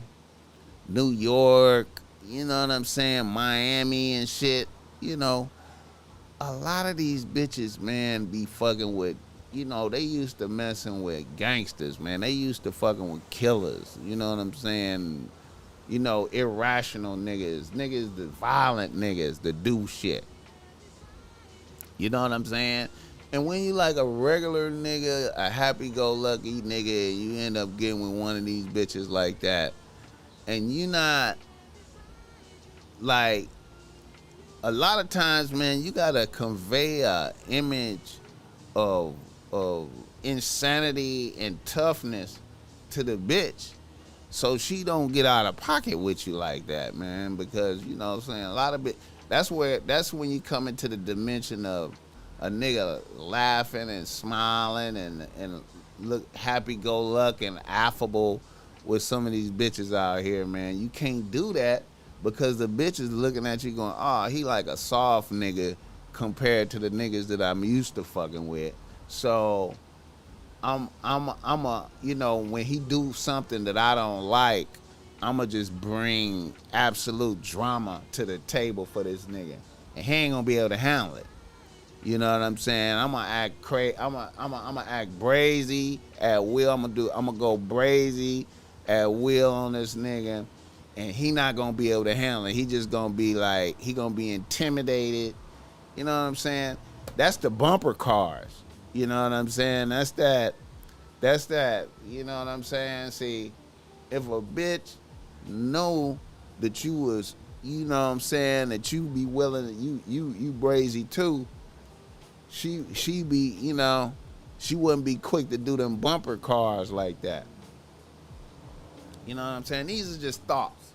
S1: New York, you know what I'm saying, Miami and shit, you know, a lot of these bitches, man, be fucking with, you know, they used to messing with gangsters, man. They used to fucking with killers, you know what I'm saying? You know, irrational niggas, the violent niggas that do shit. You know what I'm saying? And when you like a regular nigga, a happy-go-lucky nigga, you end up getting with one of these bitches like that, and you not, like, a lot of times, man, you gotta convey a image of insanity and toughness to the bitch, so she don't get out of pocket with you like that, man. Because, you know what I'm saying, a lot of that's when you come into the dimension of a nigga laughing and smiling and look happy-go-lucky and affable with some of these bitches out here, man. You can't do that because the bitch is looking at you going, oh, he like a soft nigga compared to the niggas that I'm used to fucking with. So I'm a, you know, when he do something that I don't like, I'ma just bring absolute drama to the table for this nigga, and he ain't gonna be able to handle it. You know what I'm saying? I'm gonna act crazy. I'm gonna act brazy at will. I'm gonna go brazy at will on this nigga, and he not gonna be able to handle it. He just gonna be like, he gonna be intimidated. You know what I'm saying? That's the bumper cars. You know what I'm saying? That's that. You know what I'm saying? See, if a bitch know that you was, you know what I'm saying, that you be willing, you brazy too, she be, you know, she wouldn't be quick to do them bumper cars like that. You know what I'm saying? These are just thoughts.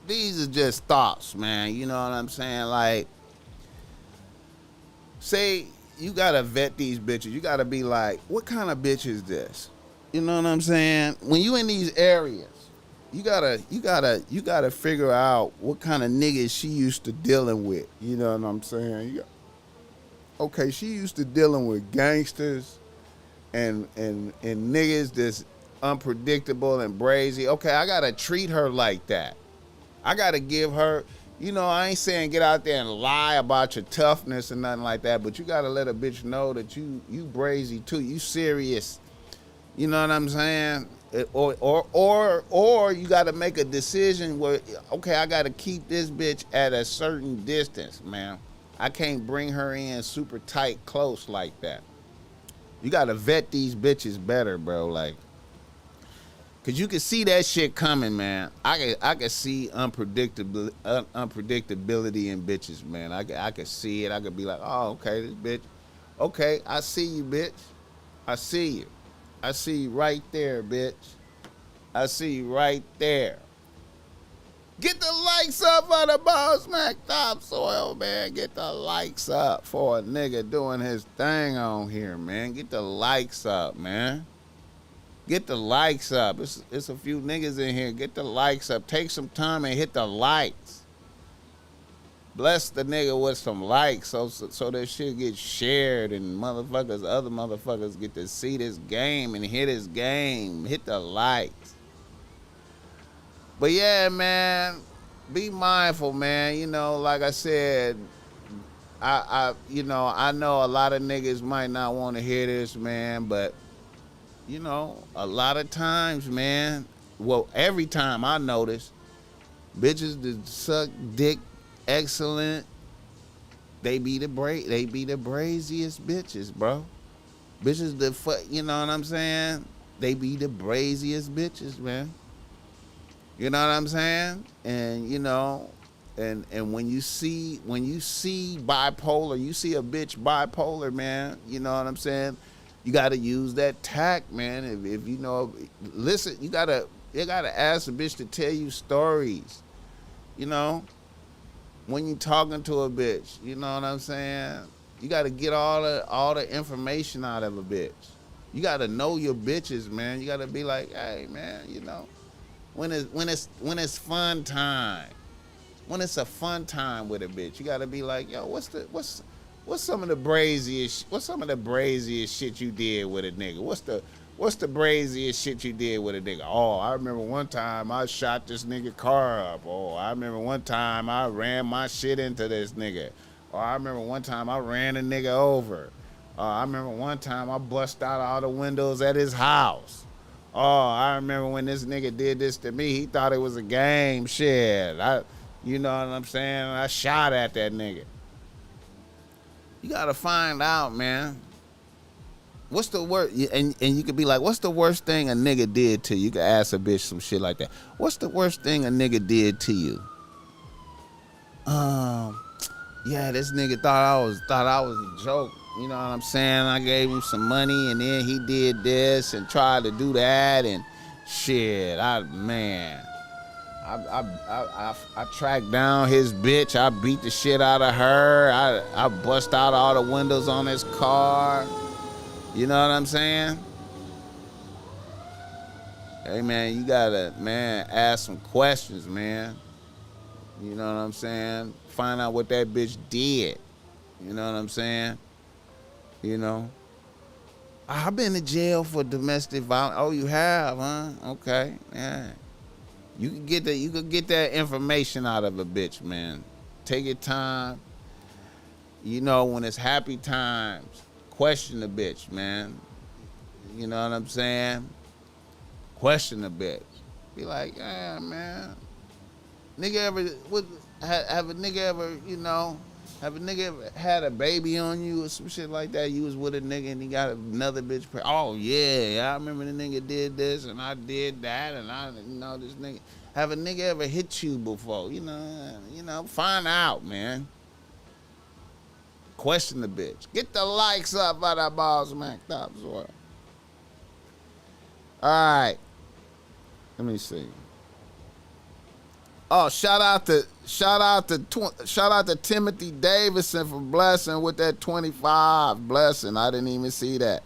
S1: These are just thoughts, man. You know what I'm saying? Like, say you gotta vet these bitches. You gotta be like, what kind of bitch is this? You know what I'm saying? When you in these areas, you gotta figure out what kind of niggas she used to dealing with. You know what I'm saying? Okay, she used to dealing with gangsters and niggas that's unpredictable and brazy. Okay, I gotta treat her like that. I gotta give her, you know, I ain't saying get out there and lie about your toughness and nothing like that, but you gotta let a bitch know that you brazy too, you serious. You know what I'm saying? Or you gotta make a decision where, okay, I gotta keep this bitch at a certain distance, man. I can't bring her in super tight close like that. You gotta vet these bitches better, bro. Like, cause you can see that shit coming, man. I can see unpredictability in bitches, man. I can see it. I could be like, oh, okay, this bitch. Okay, I see you, bitch. I see you. I see you right there, bitch. I see you right there. Get the likes up on the BossMack topsoil, man. Get the likes up for a nigga doing his thing on here, man. Get the likes up, man. Get the likes up. It's a few niggas in here. Get the likes up. Take some time and hit the likes. Bless the nigga with some likes so that shit gets shared and other motherfuckers get to see this game and hit this game. Hit the likes. But yeah, man, be mindful, man. You know, like I said, I know a lot of niggas might not want to hear this, man, but you know, a lot of times, man, well, every time I notice, bitches that suck dick excellent, they be the braziest bitches, bro. Bitches that you know what I'm saying? They be the braziest bitches, man. You know what I'm saying? And you know, and when you see bipolar, you see a bitch bipolar, man. You know what I'm saying? You gotta use that tact, man. If you know, listen, you gotta ask a bitch to tell you stories. You know, when you talking to a bitch, you know what I'm saying? You gotta get all the information out of a bitch. You gotta know your bitches, man. You gotta be like, hey, man, you know. When it's fun time, when it's a fun time with a bitch, you gotta be like, yo, what's some of the braziest shit you did with a nigga? What's the braziest shit you did with a nigga? Oh, I remember one time I shot this nigga car up. Oh, I remember one time I ran my shit into this nigga. Or I remember one time I ran a nigga over. I remember one time I bust out all the windows at his house. Oh, I remember when this nigga did this to me. He thought it was a game. Shit. You know what I'm saying? I shot at that nigga. You gotta find out, man. What's the worst? And you could be like, what's the worst thing a nigga did to you? You could ask a bitch some shit like that. What's the worst thing a nigga did to you? Yeah, this nigga thought I was a joke. You know what I'm saying? I gave him some money and then he did this and tried to do that and shit. I tracked down his bitch. I beat the shit out of her. I bust out all the windows on his car. You know what I'm saying? Hey, man, you gotta, man, ask some questions, man. You know what I'm saying? Find out what that bitch did. You know what I'm saying? You know? I've been to jail for domestic violence. Oh, you have, huh? Okay, yeah. You can get that information out of a bitch, man. Take your time. You know, when it's happy times, question the bitch, man. You know what I'm saying? Question the bitch. Be like, yeah, man. Nigga ever have a nigga ever, you know, have a nigga ever had a baby on you or some shit like that? You was with a nigga and he got another bitch. Oh yeah, I remember the nigga did this and I did that and this nigga. Have a nigga ever hit you before? You know, find out, man. Question the bitch. Get the likes up by that BossMack topsoil. All right. Let me see. Oh, shout out to Timothy Davidson for blessing with that 25 blessing. I didn't even see that.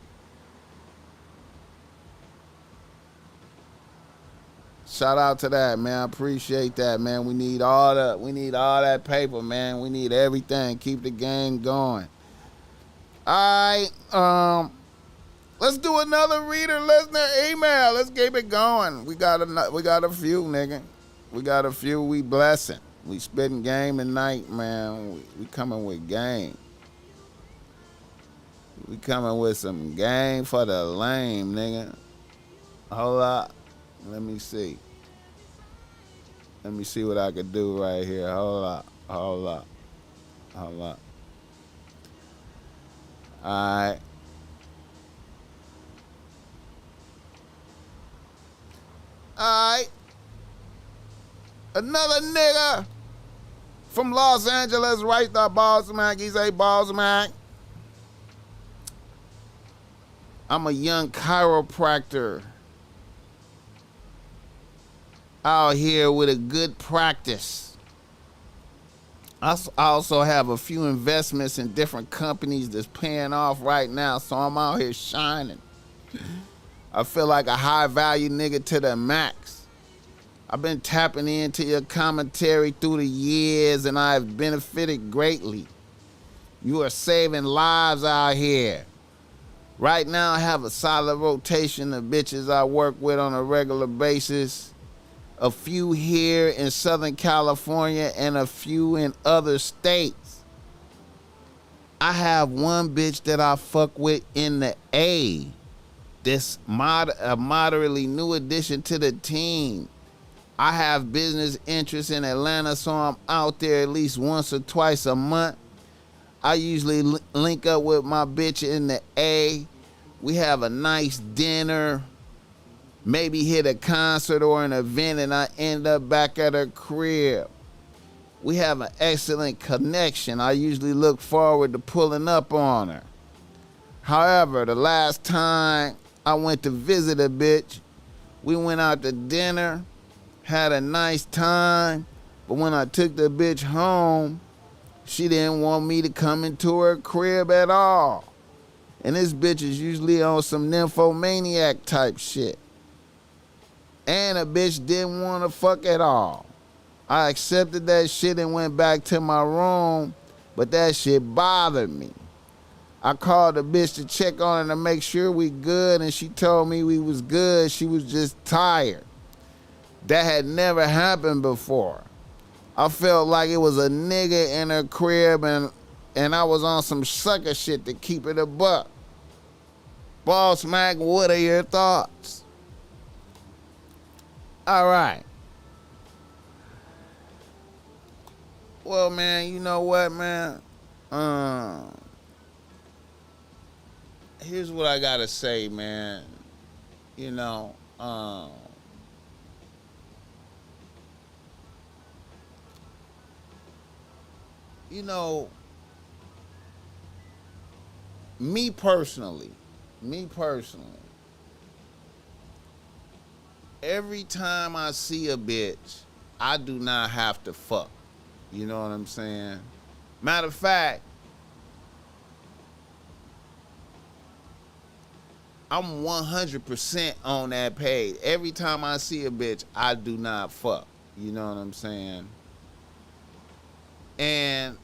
S1: Shout out to that, man. I appreciate that, man. We need all that paper, man. We need everything. Keep the game going. All right, let's do another reader listener email. Let's keep it going. We got a few, nigga. We got a few. We blessing. We spitting game tonight, man. We coming with game. We coming with some game for the lame, nigga. Hold up. Let me see. Let me see what I could do right here. Hold up. All right. Another nigga from Los Angeles, right there, BossMack. He say, BossMack, I'm a young chiropractor out here with a good practice. I also have a few investments in different companies that's paying off right now, so I'm out here shining. I feel like a high value nigga to the max. I've been tapping into your commentary through the years and I've benefited greatly. You are saving lives out here. Right now I have a solid rotation of bitches I work with on a regular basis. A few here in Southern California and a few in other states. I have one bitch that I fuck with in the A. This a moderately new addition to the team. I have business interests in Atlanta, so I'm out there at least once or twice a month. I usually link up with my bitch in the A. We have a nice dinner, maybe hit a concert or an event, and I end up back at her crib. We have an excellent connection. I usually look forward to pulling up on her. However, the last time I went to visit a bitch, we went out to dinner, had a nice time, but when I took the bitch home, she didn't want me to come into her crib at all. And this bitch is usually on some nymphomaniac type shit. And a bitch didn't want to fuck at all. I accepted that shit and went back to my room, but that shit bothered me. I called the bitch to check on her to make sure we good, and she told me we was good. She was just tired. That had never happened before. I felt like it was a nigga in her crib and I was on some sucker shit to keep it a buck. BossMack, what are your thoughts? All right. Well, man, you know what, man? Here's what I gotta say, man. You know, me personally, every time I see a bitch, I do not have to fuck. You know what I'm saying? Matter of fact, I'm 100% on that page. Every time I see a bitch, I do not fuck. You know what I'm saying? And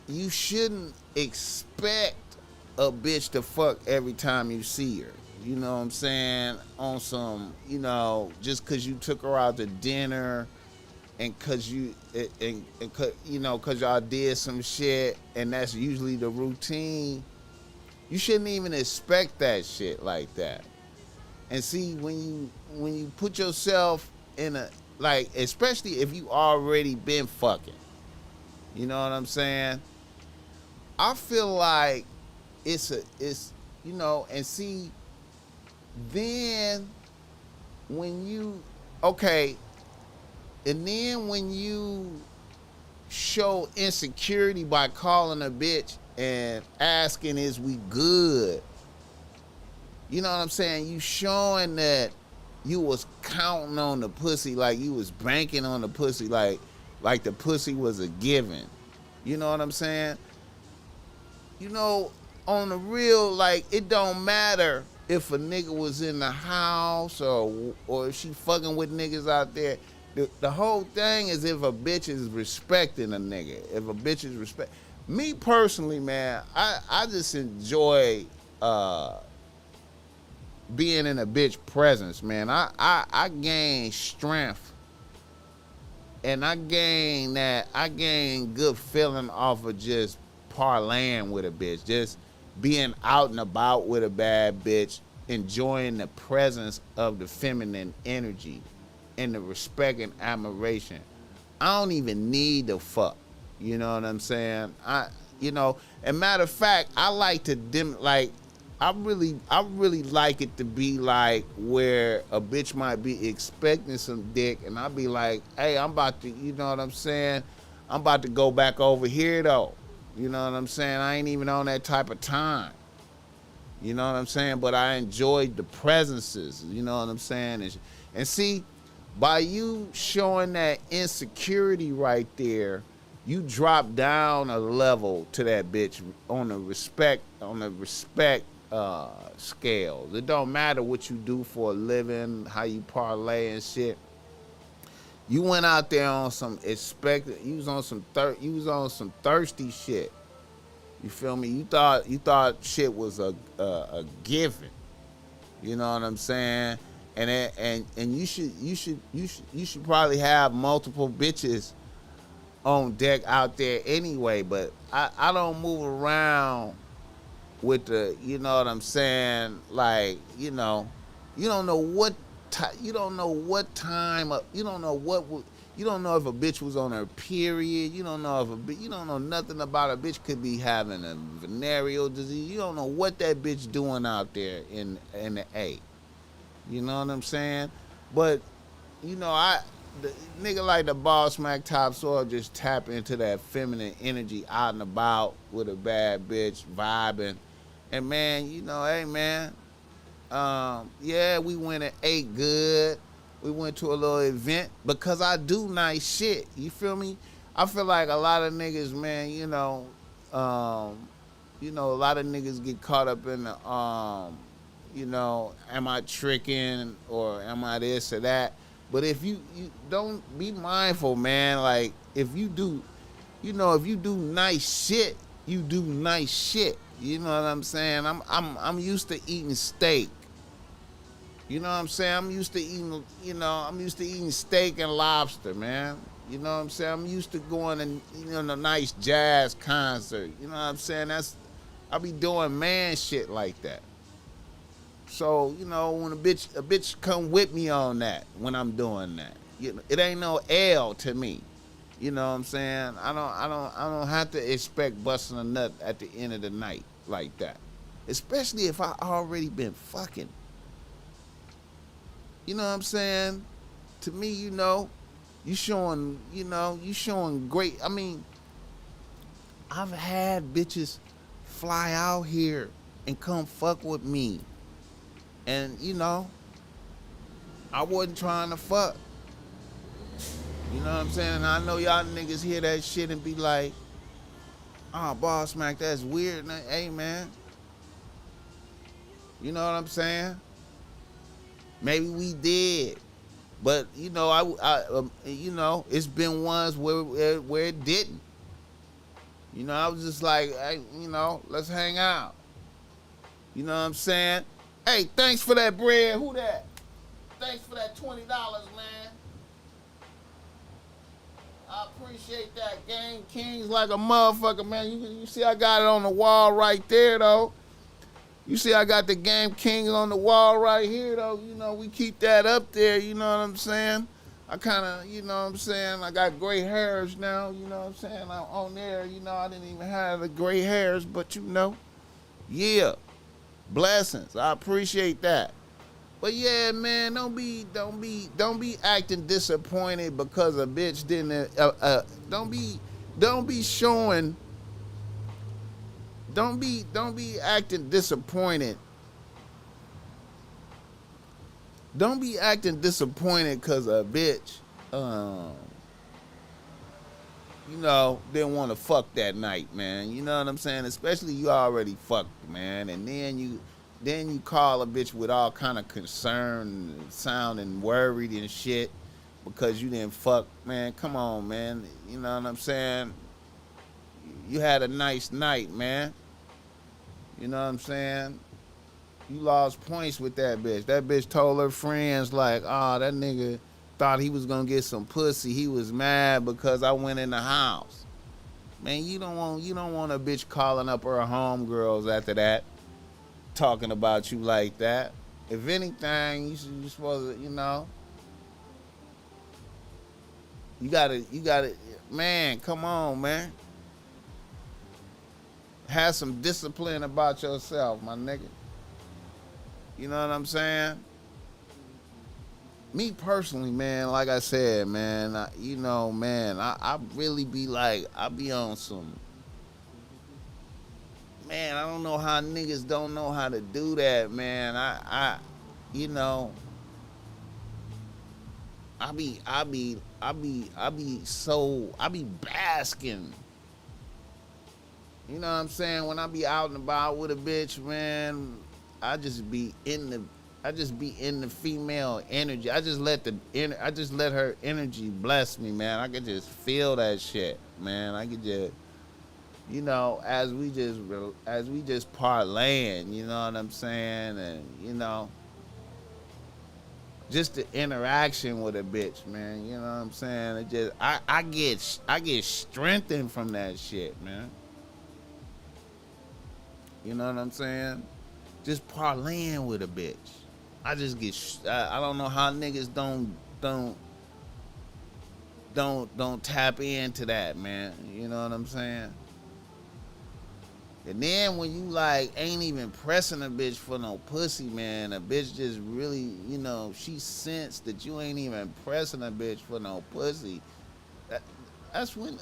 S1: you shouldn't expect a bitch to fuck every time you see her. You know what I'm saying? On some, just because you took her out to dinner and because because y'all did some shit and that's usually the routine. You shouldn't even expect that shit like that. And see, when you put yourself in a, like, especially if you already been fucking, you know what I'm saying? I feel like and see, then when you show insecurity by calling a bitch and asking, is we good? You know what I'm saying? You showing that you was counting on the pussy, like you was banking on the pussy, like the pussy was a given. You know what I'm saying? You know, on the real, like, it don't matter if a nigga was in the house or if she fucking with niggas out there. The whole thing is if a bitch is respecting a nigga. If a bitch is respect. Me personally, man, I just enjoy being in a bitch presence, man. I gain strength, and I gain good feeling off of just parlaying with a bitch, just being out and about with a bad bitch, enjoying the presence of the feminine energy and the respect and admiration. I don't even need to fuck. You know what I'm saying? And matter of fact, I like to I really like it to be like where a bitch might be expecting some dick, and I'll be like, hey, I'm about to, you know what I'm saying? I'm about to go back over here though. You know what I'm saying? I ain't even on that type of time. You know what I'm saying? But I enjoyed the presences. You know what I'm saying? And see, by you showing that insecurity right there, you drop down a level to that bitch on the respect scales. It don't matter what you do for a living, how you parlay and shit. You went out there on some you was on some thirsty shit. You feel me? You thought shit was a given. You know what I'm saying? And you should probably have multiple bitches on deck out there anyway, but I don't move around with the, you know what I'm saying, like, you don't know what you don't know what time, you don't know if a bitch was on her period, you don't know nothing about a bitch could be having a venereal disease, you don't know what that bitch doing out there in the A. You know what I'm saying? But, the nigga like the BossMack Top Soil just tap into that feminine energy out and about with a bad bitch vibing. And man, hey man, yeah, we went and ate good. We went to a little event because I do nice shit. You feel me? I feel like a lot of niggas, man, a lot of niggas get caught up in the, am I tricking or am I this or that? But if you don't be mindful, man, like if you do nice shit, you do nice shit. You know what I'm saying? I'm used to eating steak. You know what I'm saying? I'm used to eating steak and lobster, man. You know what I'm saying? I'm used to going and a nice jazz concert. You know what I'm saying? I be doing man shit like that. So, when a bitch come with me on that when I'm doing that. It ain't no L to me. You know what I'm saying? I don't have to expect busting a nut at the end of the night like that. Especially if I already been fucking. You know what I'm saying? To me, you showing great. I mean, I've had bitches fly out here and come fuck with me. And, I wasn't trying to fuck. You know what I'm saying? And I know y'all niggas hear that shit and be like, oh, BossMack, that's weird. Hey, man. You know what I'm saying? Maybe we did. But, it's been ones where it didn't. I was just like, hey, let's hang out. You know what I'm saying? Hey, thanks for that bread. Who that? Thanks for that $20, man. I appreciate that. Game Kings like a motherfucker, man. You see I got it on the wall right there, though. You see I got the Game Kings on the wall right here, though. We keep that up there, you know what I'm saying? I kind of, you know what I'm saying? I got gray hairs now, you know what I'm saying? I'm on there, I didn't even have the gray hairs, but yeah. Blessings. I appreciate that. But yeah, man, don't be acting disappointed because a bitch didn't. Don't be acting disappointed don't be acting disappointed because a bitch, you know, didn't want to fuck that night, man. You know what I'm saying? Especially you already fucked, man, and then you call a bitch with all kind of concern, sounding worried and shit because you didn't fuck, man. Come on, man. You know what I'm saying? You had a nice night, man. You know what I'm saying? You lost points with that bitch. That bitch told her friends like, "Oh, that nigga thought he was gonna get some pussy. He was mad because I went in the house." Man, you don't want a bitch calling up her homegirls after that, talking about you like that. If anything, you supposed to, you know, you gotta, man, come on, man. Have some discipline about yourself, my nigga. You know what I'm saying? Me personally, man, like I said, man, I really be like, I be on some, man, I don't know how niggas don't know how to do that, man. You know, I be basking. You know what I'm saying? When I be out and about with a bitch, man, I just be in the female energy. I just let her energy bless me, man. I could just feel that shit, man. I could just, you know, as we just parlaying, you know what I'm saying, and you know, just the interaction with a bitch, man. You know what I'm saying? It just I get strengthened from that shit, man. You know what I'm saying? Just parlaying with a bitch. I just get. I don't know how niggas don't tap into that, man. You know what I'm saying? And then when you like ain't even pressing a bitch for no pussy, man, a bitch just really, you know, she sensed that you ain't even pressing a bitch for no pussy. That's when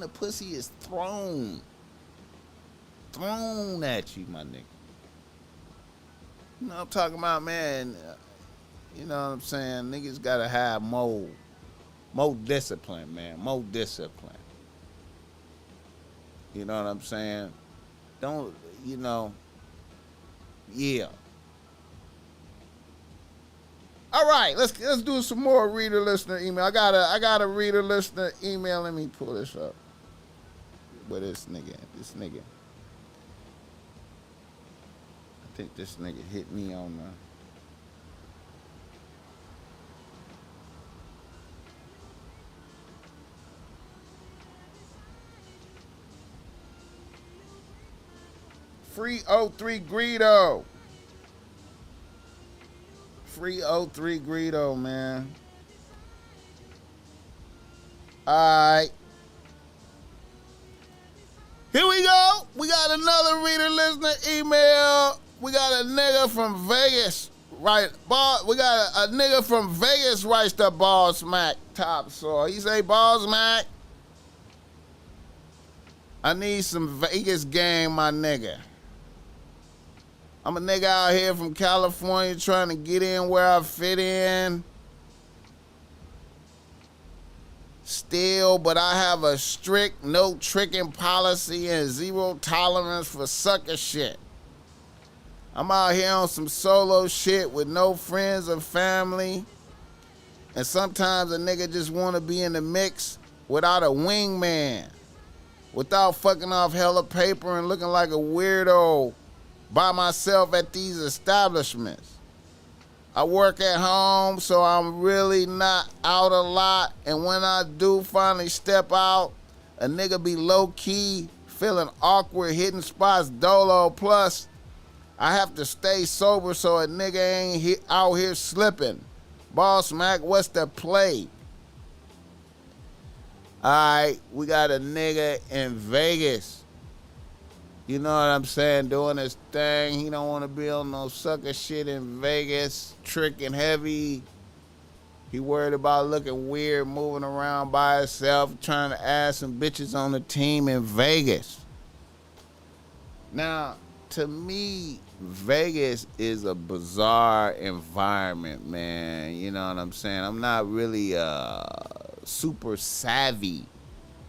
S1: the pussy is thrown at you, my nigga. You know what I'm talking about, man. You know what I'm saying? Niggas gotta have more discipline, man. More discipline. You know what I'm saying? Don't, you know, yeah. All right, let's do some more reader listener email. I got a reader listener email. Let me pull this up. Where this nigga? I think this nigga hit me on the. Free 03 Greedo. Free 03 Greedo, man. Alright. Here we go. We got another reader listener email. We got a nigga from Vegas. Right. We got a nigga from Vegas writes the BossMack top soil. He say, BossMack, I need some Vegas game, my nigga. I'm a nigga out here from California trying to get in where I fit in. Still, but I have a strict no tricking policy and zero tolerance for sucker shit. I'm out here on some solo shit with no friends or family. And sometimes a nigga just want to be in the mix without a wingman. Without fucking off hella paper and looking like a weirdo by myself at these establishments. I work at home, so I'm really not out a lot. And when I do finally step out, a nigga be low-key, feeling awkward, hitting spots dolo. Plus, I have to stay sober so a nigga ain't out here slipping. BossMack, what's the play? Alright, we got a nigga in Vegas. You know what I'm saying? Doing his thing. He don't want to be on no sucker shit in Vegas. Tricking heavy. He worried about looking weird, moving around by himself, trying to add some bitches on the team in Vegas. Now, to me, Vegas is a bizarre environment, man. You know what I'm saying? I'm not really super savvy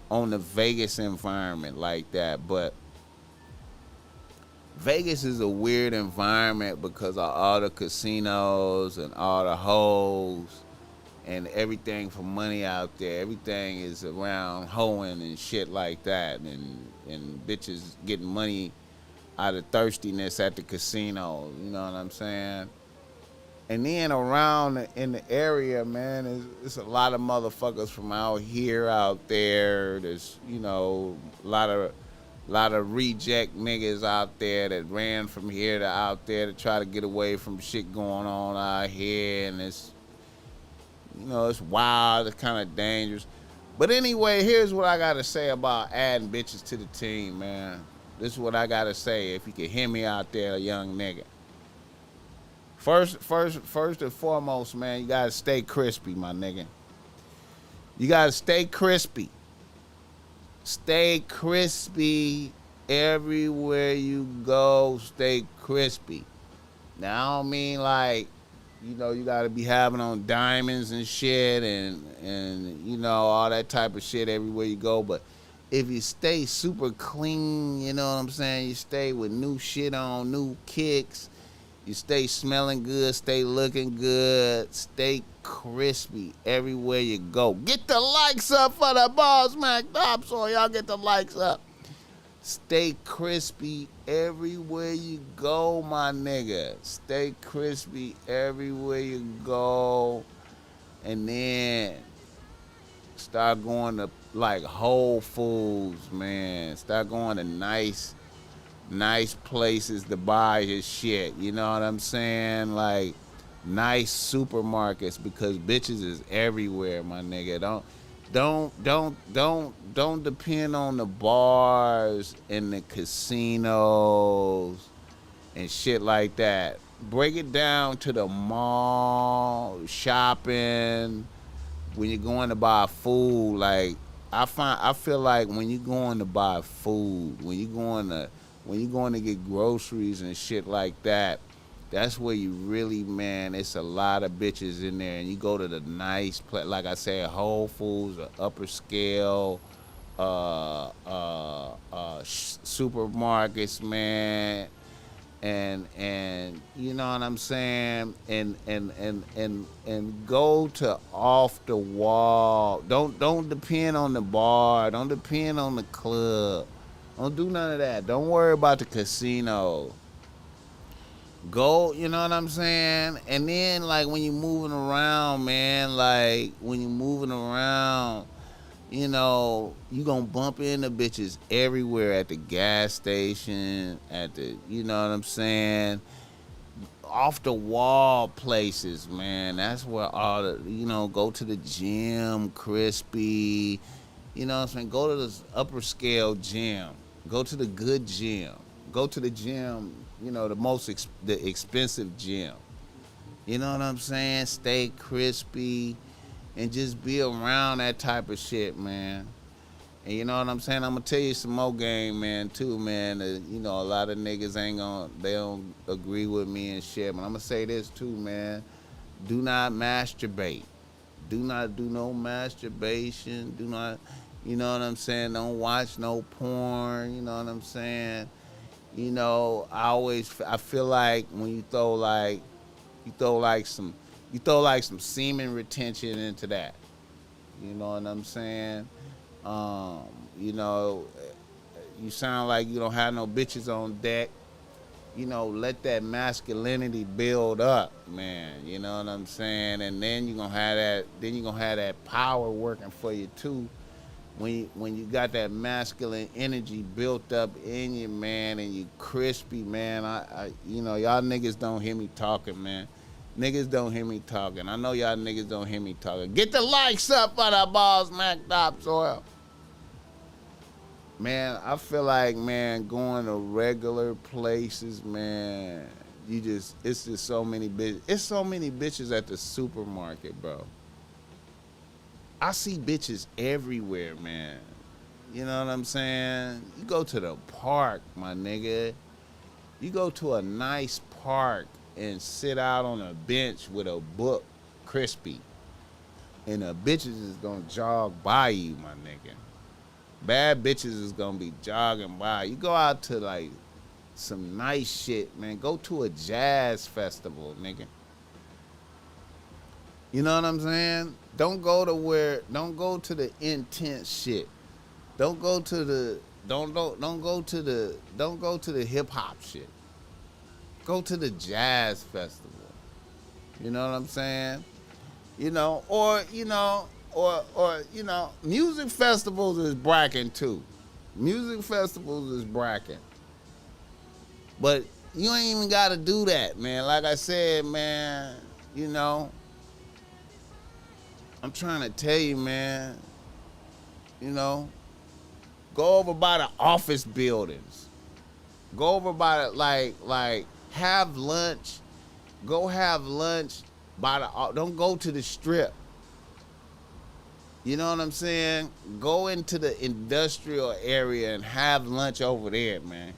S1: on the Vegas environment like that, but Vegas is a weird environment because of all the casinos and all the hoes and everything for money out there. Everything is around hoeing and shit like that, and bitches getting money out of thirstiness at the casino. You know what I'm saying? And then around in the area, man, it's a lot of motherfuckers from out here, out there. There's, a lot of reject niggas out there that ran from here to out there to try to get away from shit going on out here, and it's wild, it's kind of dangerous. But anyway, here's what I gotta say about adding bitches to the team, man. This is what I gotta say. If you can hear me out there, a young nigga. First and foremost, man, you gotta stay crispy, my nigga. You gotta stay crispy. Stay crispy everywhere you go. Stay crispy. Now, I don't mean like, you gotta be having on diamonds and shit and all that type of shit everywhere you go. But if you stay super clean, you know what I'm saying? You stay with new shit on, new kicks. You stay smelling good, stay looking good, stay crispy everywhere you go. Get the likes up for the BossMack top, so y'all get the likes up. Stay crispy everywhere you go, my nigga. Stay crispy everywhere you go. And then start going to like Whole Foods, man. Start going to nice places to buy his shit. You know what I'm saying? Like nice supermarkets, because bitches is everywhere, my nigga. Don't depend on the bars and the casinos and shit like that. Break it down to the mall, shopping, when you're going to buy food. Like I feel like when you're going to buy food, when you're going to get groceries and shit like that, that's where you really, man, it's a lot of bitches in there. And you go to the nice place, like I said, Whole Foods, or upper scale supermarkets, man. And you know what I'm saying? And go to off the wall. Don't depend on the bar. Don't depend on the club. Don't do none of that. Don't worry about the casino. Go, you know what I'm saying? And then, like, when you're moving around, man, you gonna bump into bitches everywhere, at the gas station, you know what I'm saying? Off the wall places, man. That's where all the, go to the gym, crispy. You know what I'm saying? Go to this upper scale gym. Go to the good gym. Go to the gym, the expensive gym. You know what I'm saying? Stay crispy and just be around that type of shit, man. And you know what I'm saying? I'm gonna tell you some more game, man, too, man. A lot of niggas they don't agree with me and shit. But I'm gonna say this too, man. Do not masturbate. Do not do no masturbation. Do not, you know what I'm saying? Don't watch no porn. You know what I'm saying? I feel like when you throw like some semen retention into that. You know what I'm saying? You sound like you don't have no bitches on deck. Let that masculinity build up, man. You know what I'm saying? And then you're gonna have that power working for you too. When you got that masculine energy built up in you, man, and you crispy, man. Y'all niggas don't hear me talking, man. Niggas don't hear me talking. I know y'all niggas don't hear me talking. Get the likes up for the BossMack topsoil. Man, I feel like, man, going to regular places, man, it's just so many bitches. It's so many bitches at the supermarket, bro. I see bitches everywhere, man. You know what I'm saying? You go to the park, my nigga. You go to a nice park and sit out on a bench with a book, crispy, and the bitches is gonna jog by you, my nigga. Bad bitches is gonna be jogging by. You go out to like some nice shit, man. Go to a jazz festival, nigga. You know what I'm saying? Don't go to the intense shit. Don't go to the hip hop shit. Go to the jazz festival. You know what I'm saying? Or music festivals is bracking too. Music festivals is bracking. But you ain't even got to do that, man. Like I said, man, I'm trying to tell you, man, go over by the office buildings. Go over by the, like have lunch. Go have lunch don't go to the strip. You know what I'm saying? Go into the industrial area and have lunch over there, man.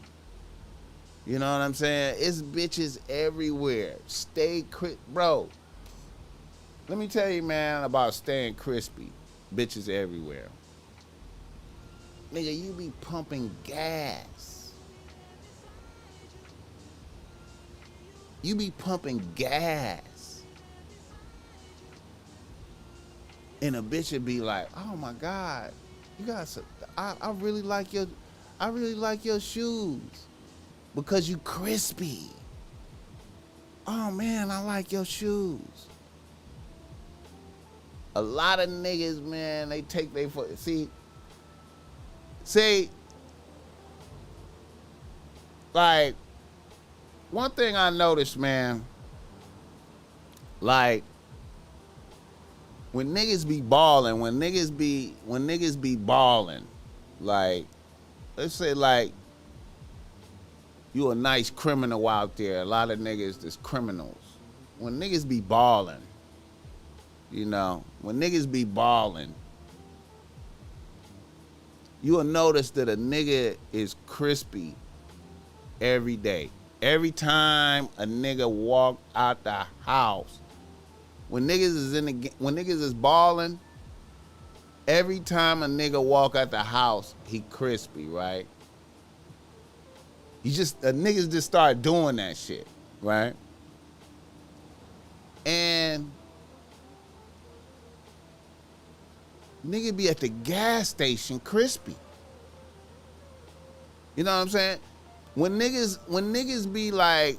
S1: You know what I'm saying? It's bitches everywhere. Bro. Let me tell you, man, about staying crispy. Bitches everywhere. Nigga, you be pumping gas. You be pumping gas. And a bitch would be like, oh my God, you got some, I really like your shoes. Because you crispy. Oh man, I like your shoes. A lot of niggas, man, they take they foot. See, like, one thing I noticed, man, like, when niggas be balling, like, let's say, like, you a nice criminal out there. A lot of niggas is criminals. When niggas be balling, when niggas be balling, you will notice that a nigga is crispy every day. Every time a nigga walk out the house, when niggas is balling, every time a nigga walk out the house, he crispy, right? Niggas just start doing that shit, right? And nigga be at the gas station crispy. You know what I'm saying? When niggas be like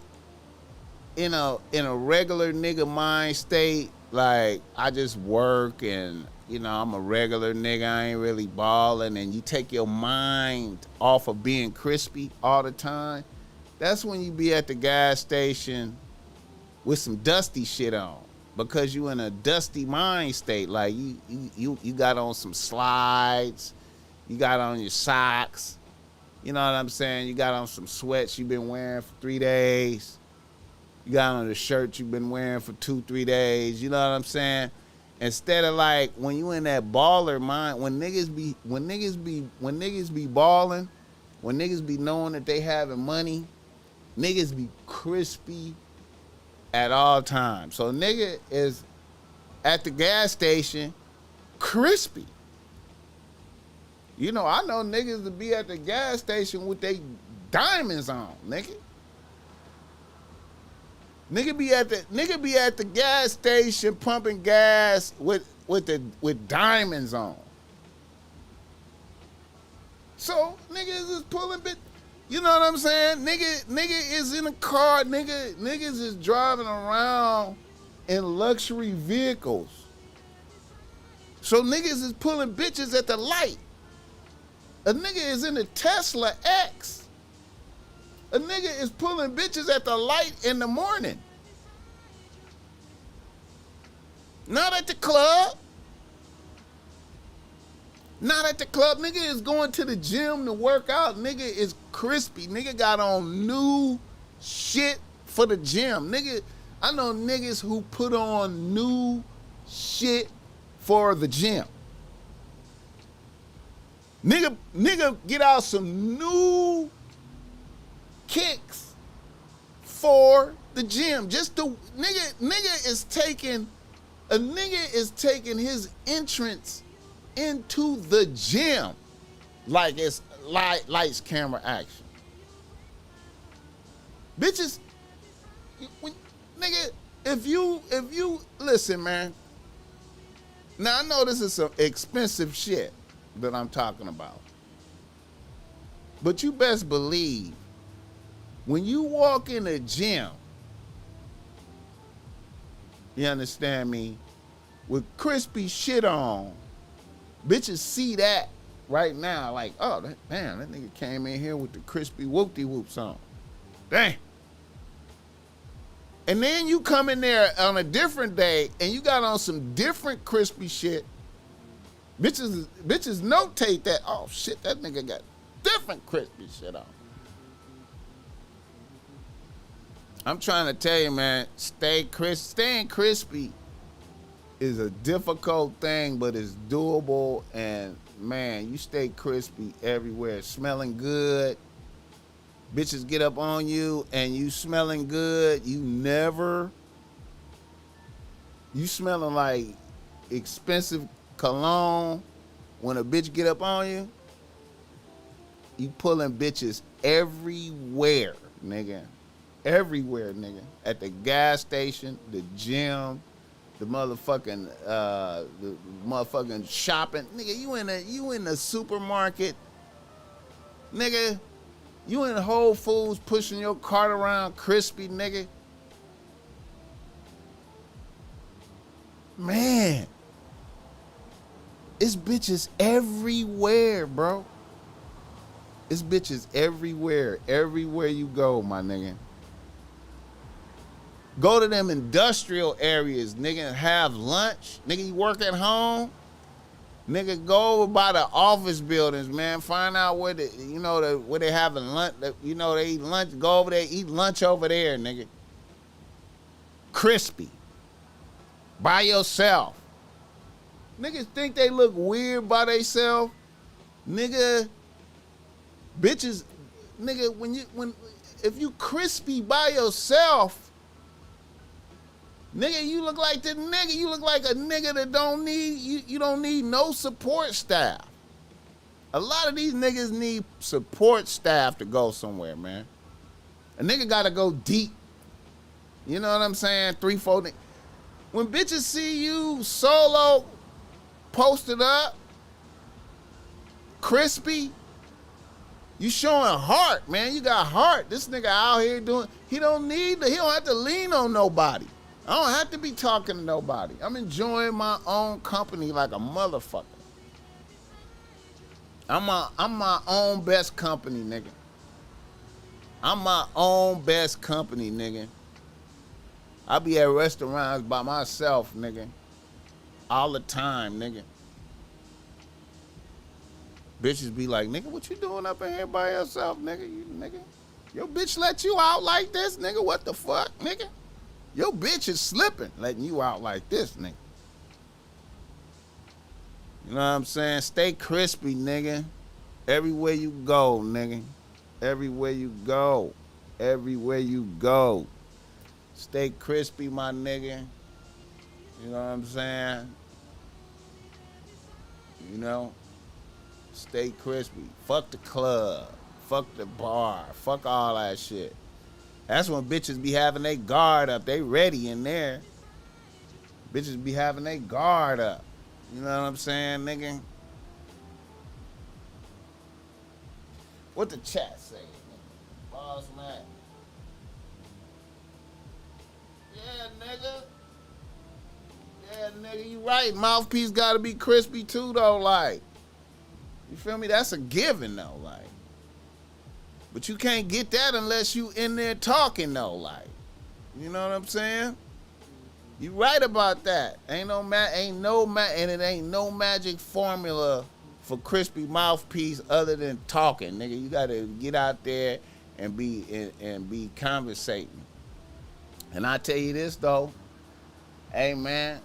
S1: in a regular nigga mind state, like, I just work and I'm a regular nigga, I ain't really balling, and you take your mind off of being crispy all the time, that's when you be at the gas station with some dusty shit on, because you in a dusty mind state. Like, you got on some slides, you got on your socks, you know what I'm saying? You got on some sweats you've been wearing for 3 days. You got on the shirt you've been wearing for 2-3 days, you know what I'm saying? Instead of, like, when you in that baller mind, when niggas be balling, when niggas be knowing that they having money, niggas be crispy at all times. So nigga is at the gas station crispy. I know niggas to be at the gas station with they diamonds on, nigga. Nigga be at the gas station pumping gas with diamonds on. So niggas is pulling bit. You know what I'm saying? Nigga is in a car. Niggas is driving around in luxury vehicles. So niggas is pulling bitches at the light. A nigga is in a Tesla X. A nigga is pulling bitches at the light in the morning. Not at the club. Not at the club. Nigga is going to the gym to work out. Nigga is crispy. Nigga got on new shit for the gym. Nigga, I know niggas who put on new shit for the gym. Nigga get out some new kicks for the gym. Just the nigga is taking his entrance into the gym like it's lights, camera, action. Bitches, nigga, if you listen, man. Now I know this is some expensive shit that I'm talking about, but you best believe when you walk in a gym, you understand me, with crispy shit on, bitches see that right now, like, oh, damn, that nigga came in here with the crispy whoop-de-whoops on. Damn. And then you come in there on a different day and you got on some different crispy shit. Bitches notate that, oh shit, that nigga got different crispy shit on. I'm trying to tell you, man, staying crispy is a difficult thing, but it's doable. And man, you stay crispy everywhere, smelling good. Bitches get up on you and you smelling good. You smelling like expensive cologne. When a bitch get up on you, you pulling bitches everywhere, nigga. Everywhere, nigga. At the gas station, the gym, the motherfucking shopping. Nigga, you in the supermarket. Nigga, you in Whole Foods pushing your cart around crispy, nigga. Man. It's bitches everywhere, bro. It's bitches everywhere. Everywhere you go, my nigga. Go to them industrial areas, nigga, and have lunch. Nigga, you work at home. Nigga, go over by the office buildings, man. Find out where where they having lunch. They eat lunch. Go over there, eat lunch over there, nigga. Crispy. By yourself. Niggas think they look weird by themselves. Nigga, bitches, nigga, if you crispy by yourself, nigga, you look like the nigga. You look like a nigga that don't need, you don't need no support staff. A lot of these niggas need support staff to go somewhere, man. A nigga gotta go deep. You know what I'm saying? 3, 4 niggas. When bitches see you solo, posted up, crispy, you showing heart, man. You got heart. This nigga out here he don't have to lean on nobody. I don't have to be talking to nobody. I'm enjoying my own company like a motherfucker. I'm my own best company, nigga. I'm my own best company, nigga. I be at restaurants by myself, nigga. All the time, nigga. Bitches be like, nigga, what you doing up in here by yourself, nigga? Your bitch let you out like this, nigga? What the fuck, nigga? Your bitch is slipping, letting you out like this, nigga. You know what I'm saying? Stay crispy, nigga. Everywhere you go, nigga. Everywhere you go. Everywhere you go. Stay crispy, my nigga. You know what I'm saying? You know? Stay crispy. Fuck the club. Fuck the bar. Fuck all that shit. That's when bitches be having their guard up. They ready in there. Bitches be having their guard up. You know what I'm saying, nigga? What the chat say, nigga? BossMack. Yeah, nigga. Yeah, nigga, you right. Mouthpiece gotta be crispy too, though, like. You feel me? That's a given, though, like. But you can't get that unless you in there talking, though, like. You know what I'm saying? You right about that. And it ain't no magic formula for crispy mouthpiece other than talking, nigga. You gotta get out there and be conversating. And I tell you this though, hey man,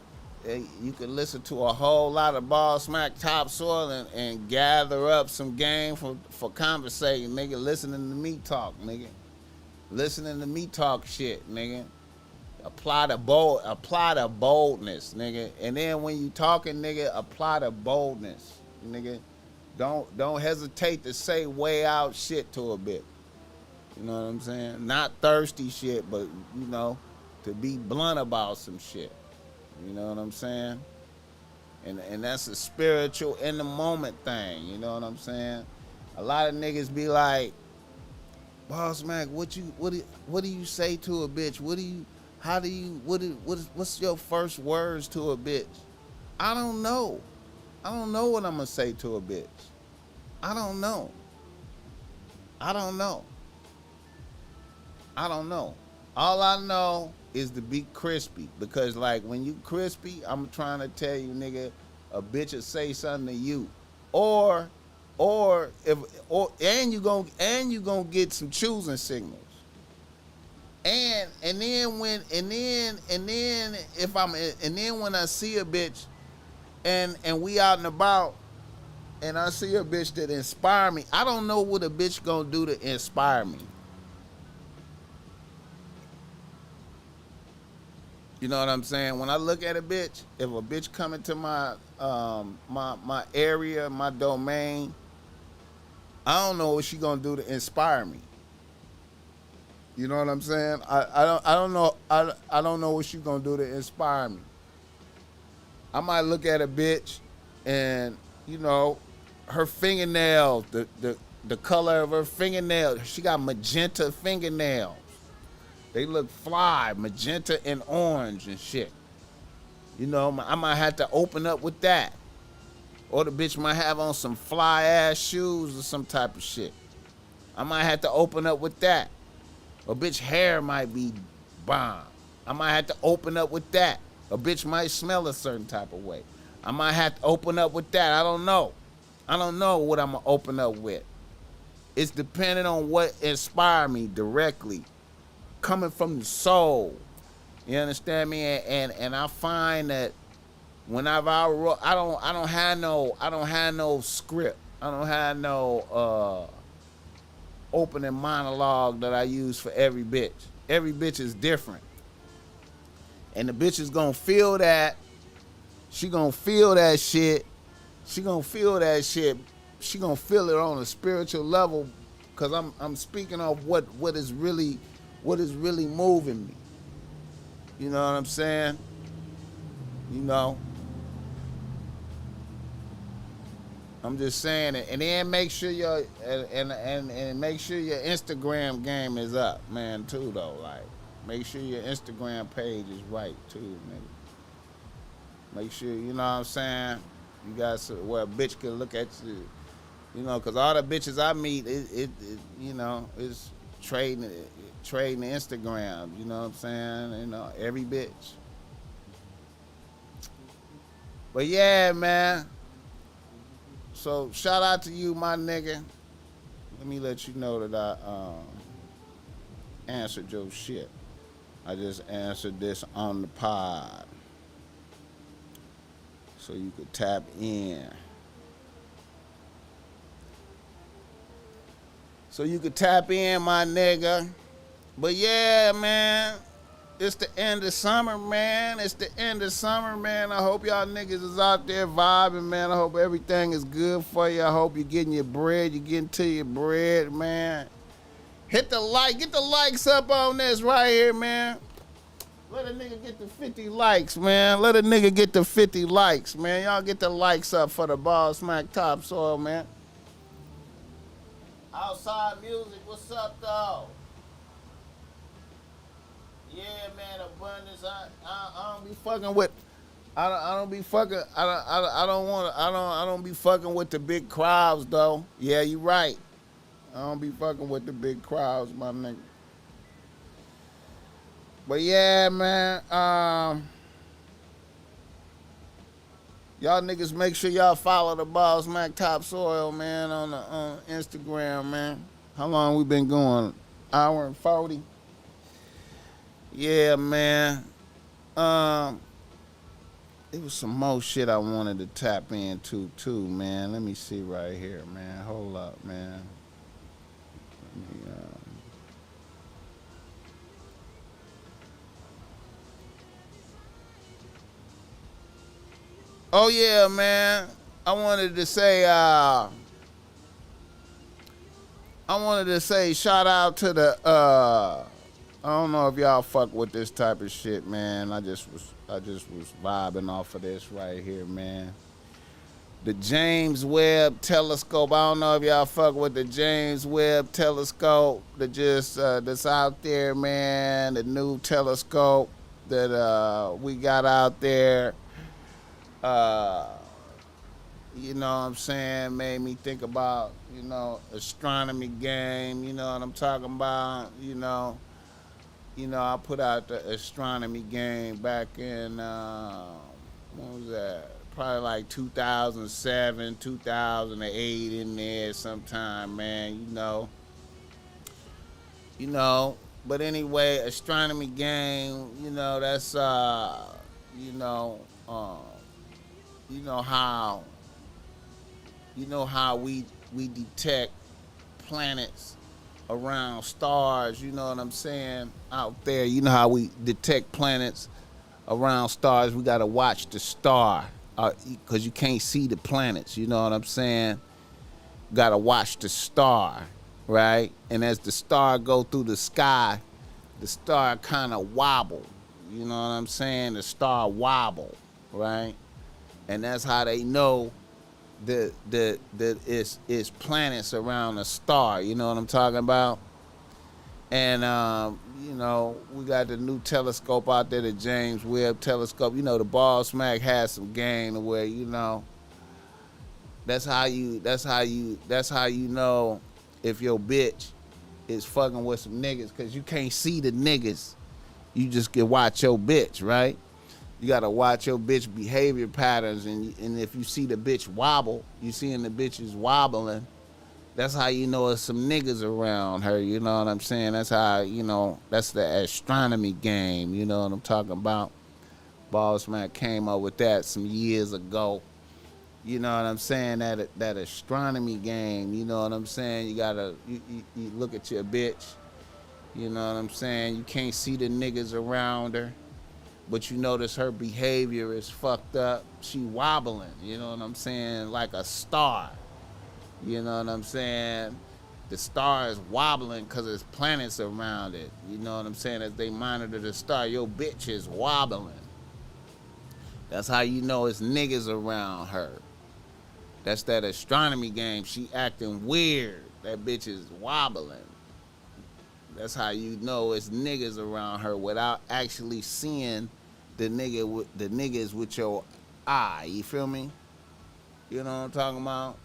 S1: you can listen to a whole lot of BossMack Topsoil and gather up some game for conversating, nigga. Listening to me talk, nigga. listening to me talk shit, nigga. Apply the boldness, nigga. And then when you talking, nigga, apply the boldness, nigga. Don't hesitate to say way out shit to a bitch. You know what I'm saying? Not thirsty shit, but you know, to be blunt about some shit. You know what I'm saying? And that's a spiritual in the moment thing. You know what I'm saying? A lot of niggas be like, BossMack, what do you say to a bitch? What's your first words to a bitch? I don't know. I don't know what I'm gonna say to a bitch. I don't know. All I know is to be crispy, because like when you crispy, I'm trying to tell you, nigga, a bitch will say something to you, and you gonna get some choosing signals. And then when I see a bitch and we out and about and I see a bitch that inspire me, I don't know what a bitch gonna do to inspire me. You know what I'm saying? When I look at a bitch, if a bitch come into my my area, my domain, I don't know what she gonna do to inspire me. You know what I'm saying? I don't know what she gonna do to inspire me. I might look at a bitch and, you know, her fingernails, the color of her fingernails, she got magenta fingernails. They look fly, magenta and orange and shit. You know, I might have to open up with that. Or the bitch might have on some fly ass shoes or some type of shit. I might have to open up with that. A bitch hair might be bomb. I might have to open up with that. A bitch might smell a certain type of way. I might have to open up with that. I don't know. I don't know what I'm gonna open up with. It's dependent on what inspired me directly, coming from the soul. You understand me? And I find that whenever I don't have no script. I don't have no opening monologue that I use for every bitch. Every bitch is different. And the bitch is gonna feel that. She gonna feel that shit. She gonna feel that shit. She gonna feel it on a spiritual level, cause I'm speaking of what is really moving me. You know what I'm saying? You know. I'm just saying it. And then make sure your and make sure your Instagram game is up, man, too though. Like, make sure your Instagram page is right too, nigga. Make sure, you know what I'm saying, you got where a bitch can look at you. You know, cause all the bitches I meet, it you know, is trading Instagram. You know what I'm saying? You know, every bitch. But yeah, man. So shout out to you, my nigga. Let me let you know that I answered your shit. I just answered this on the pod, so you could tap in. So you could tap in, my nigga. But yeah, man. It's the end of summer, man. It's the end of summer, man. I hope y'all niggas is out there vibing, man. I hope everything is good for you. I hope you're getting your bread. You're getting to your bread, man. Hit the like. Get the likes up on this right here, man. Let a nigga get the 50 likes, man. Let a nigga get the 50 likes, man. Y'all get the likes up for the BossMack Topsoil, man. Outside music, what's up, though? Yeah, man, abundance. I don't be fucking with. I don't be fucking. I don't be fucking with the big crowds though. Yeah, you right. I don't be fucking with the big crowds, my nigga. But yeah, man. Y'all niggas make sure y'all follow the BossMack Topsoil, man, on Instagram, man. How long we been going? Hour and 40. Yeah, man. It was some more shit I wanted to tap into too, man. Let me see right here, man. Hold up, man. Let me, Oh yeah, man. I wanted to say shout out to the I don't know if y'all fuck with this type of shit, man. I just was vibing off of this right here, man. The James Webb Telescope. I don't know if y'all fuck with the James Webb Telescope that just that's out there, man. The new telescope that we got out there. You know what I'm saying? Made me think about, astronomy game. You know what I'm talking about? I put out the astronomy game back in when was that? Probably like 2007, 2008 in there sometime, man. But anyway, astronomy game. That's you know, um, how we detect planets around stars, you know what I'm saying, out there. You know how we detect planets around stars. We got to watch the star because you can't see the planets, you know what I'm saying. Got to watch the star, right? And as the star go through the sky, the star kind of wobble, you know what I'm saying. The star wobble, right? And that's how they know that it's planets around a star, you know what I'm talking about. And we got the new telescope out there, the James Webb Telescope. The BossMack has some game where that's how you know if your bitch is fucking with some niggas, because you can't see the niggas. You just can watch your bitch, right? You gotta watch your bitch behavior patterns, and if you see the bitch wobble, you seeing the bitches wobbling, that's how you know it's some niggas around her, you know what I'm saying? That's how, that's the astronomy game, you know what I'm talking about? BossMack came up with that some years ago. You know what I'm saying? That astronomy game, you know what I'm saying? You gotta, you look at your bitch, you know what I'm saying? You can't see the niggas around her, but you notice her behavior is fucked up. She wobbling, you know what I'm saying? Like a star, you know what I'm saying? The star is wobbling because there's planets around it, you know what I'm saying? As they monitor the star, your bitch is wobbling. That's how you know it's niggas around her. That's that astronomy game. She acting weird. That bitch is wobbling. That's how you know it's niggas around her without actually seeing the niggas with your eye. You feel me? You know what I'm talking about?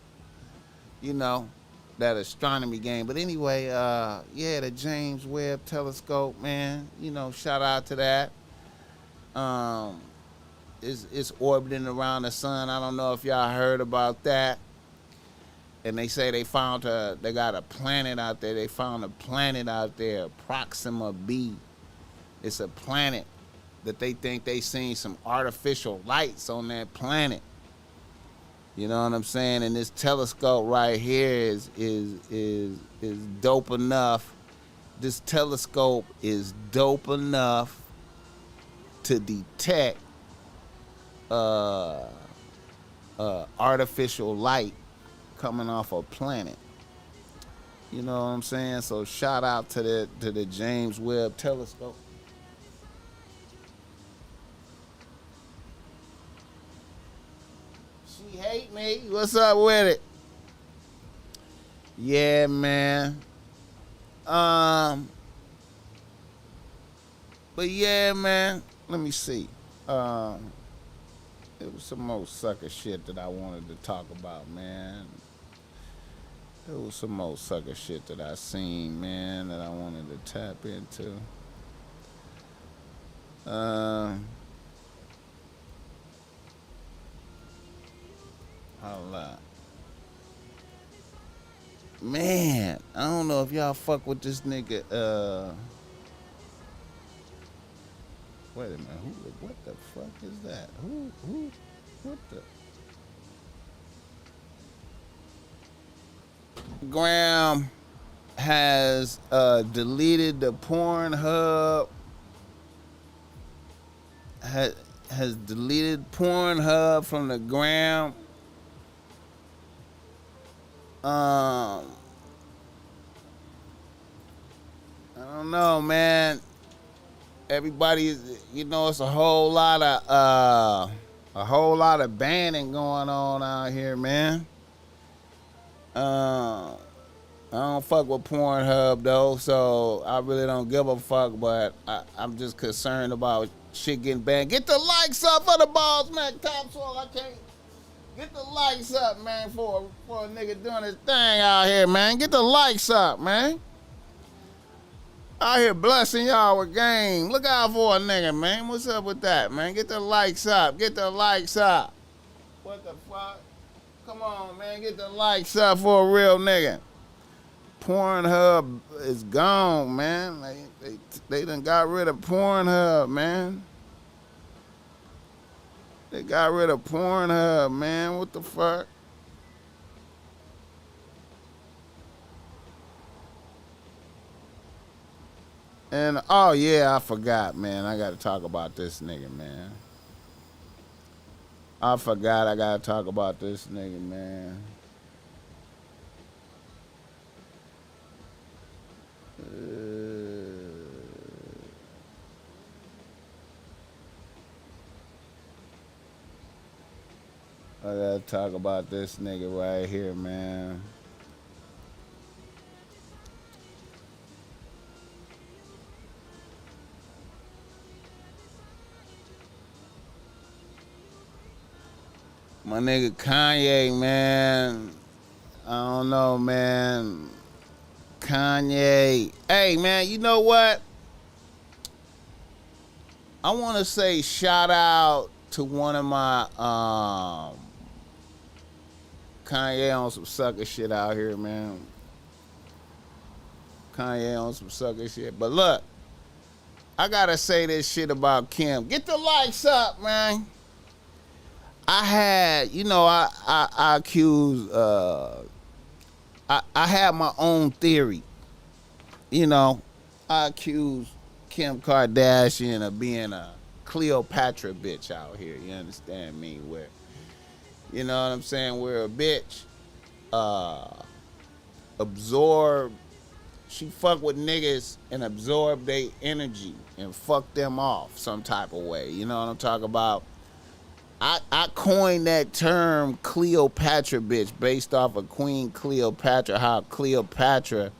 S1: That astronomy game. But anyway, the James Webb Telescope, man. Shout out to that. It's orbiting around the sun. I don't know if y'all heard about that. And they say they got a planet out there. They found a planet out there, Proxima b. It's a planet that they think they seen some artificial lights on that planet. You know what I'm saying? And this telescope right here is dope enough. This telescope is dope enough to detect artificial light coming off a planet. You know what I'm saying? So shout out to the James Webb Telescope. She hate me. What's up with it? Yeah, man. But yeah, man. Let me see. It was some more sucker shit that I wanted to talk about, man. There was some more sucker shit that I seen, man, that I wanted to tap into. Hold up. Man, I don't know if y'all fuck with this nigga, wait a minute, what the fuck is that? What the? Graham has deleted the Pornhub. has deleted Pornhub from the gram. I don't know, man. Everybody, you know, it's a whole lot of banning going on out here, man. I don't fuck with Pornhub though, so I really don't give a fuck. But I'm just concerned about shit getting banned. Get the likes up for the BossMack top soil. I can't get the likes up, man, for a nigga doing his thing out here, man. Get the likes up, man. Out here blessing y'all with game. Look out for a nigga, man. What's up with that, man? Get the likes up. Get the likes up. What the fuck? Come on, man. Get the likes up for a real nigga. Pornhub is gone, man. They done got rid of Pornhub, man. They got rid of Pornhub, man. What the fuck? And, oh, yeah, I forgot, man. I got to talk about this nigga, man. I forgot I got to talk about this nigga, man. I got to talk about this nigga right here, man. My nigga Kanye, man. I don't know, man. Kanye. Hey, man, you know what? I want to say shout out to one of my Kanye on some sucker shit out here, man. Kanye on some sucker shit. But look, I got to say this shit about Kim. Get the likes up, man. I had, you know, I accused, I had my own theory. You know, I accused Kim Kardashian of being a Cleopatra bitch out here. You understand me? Where, you know what I'm saying? Where a bitch she fuck with niggas and absorb their energy and fuck them off some type of way. You know what I'm talking about? I coined that term Cleopatra bitch based off of Queen Cleopatra, how Cleopatra,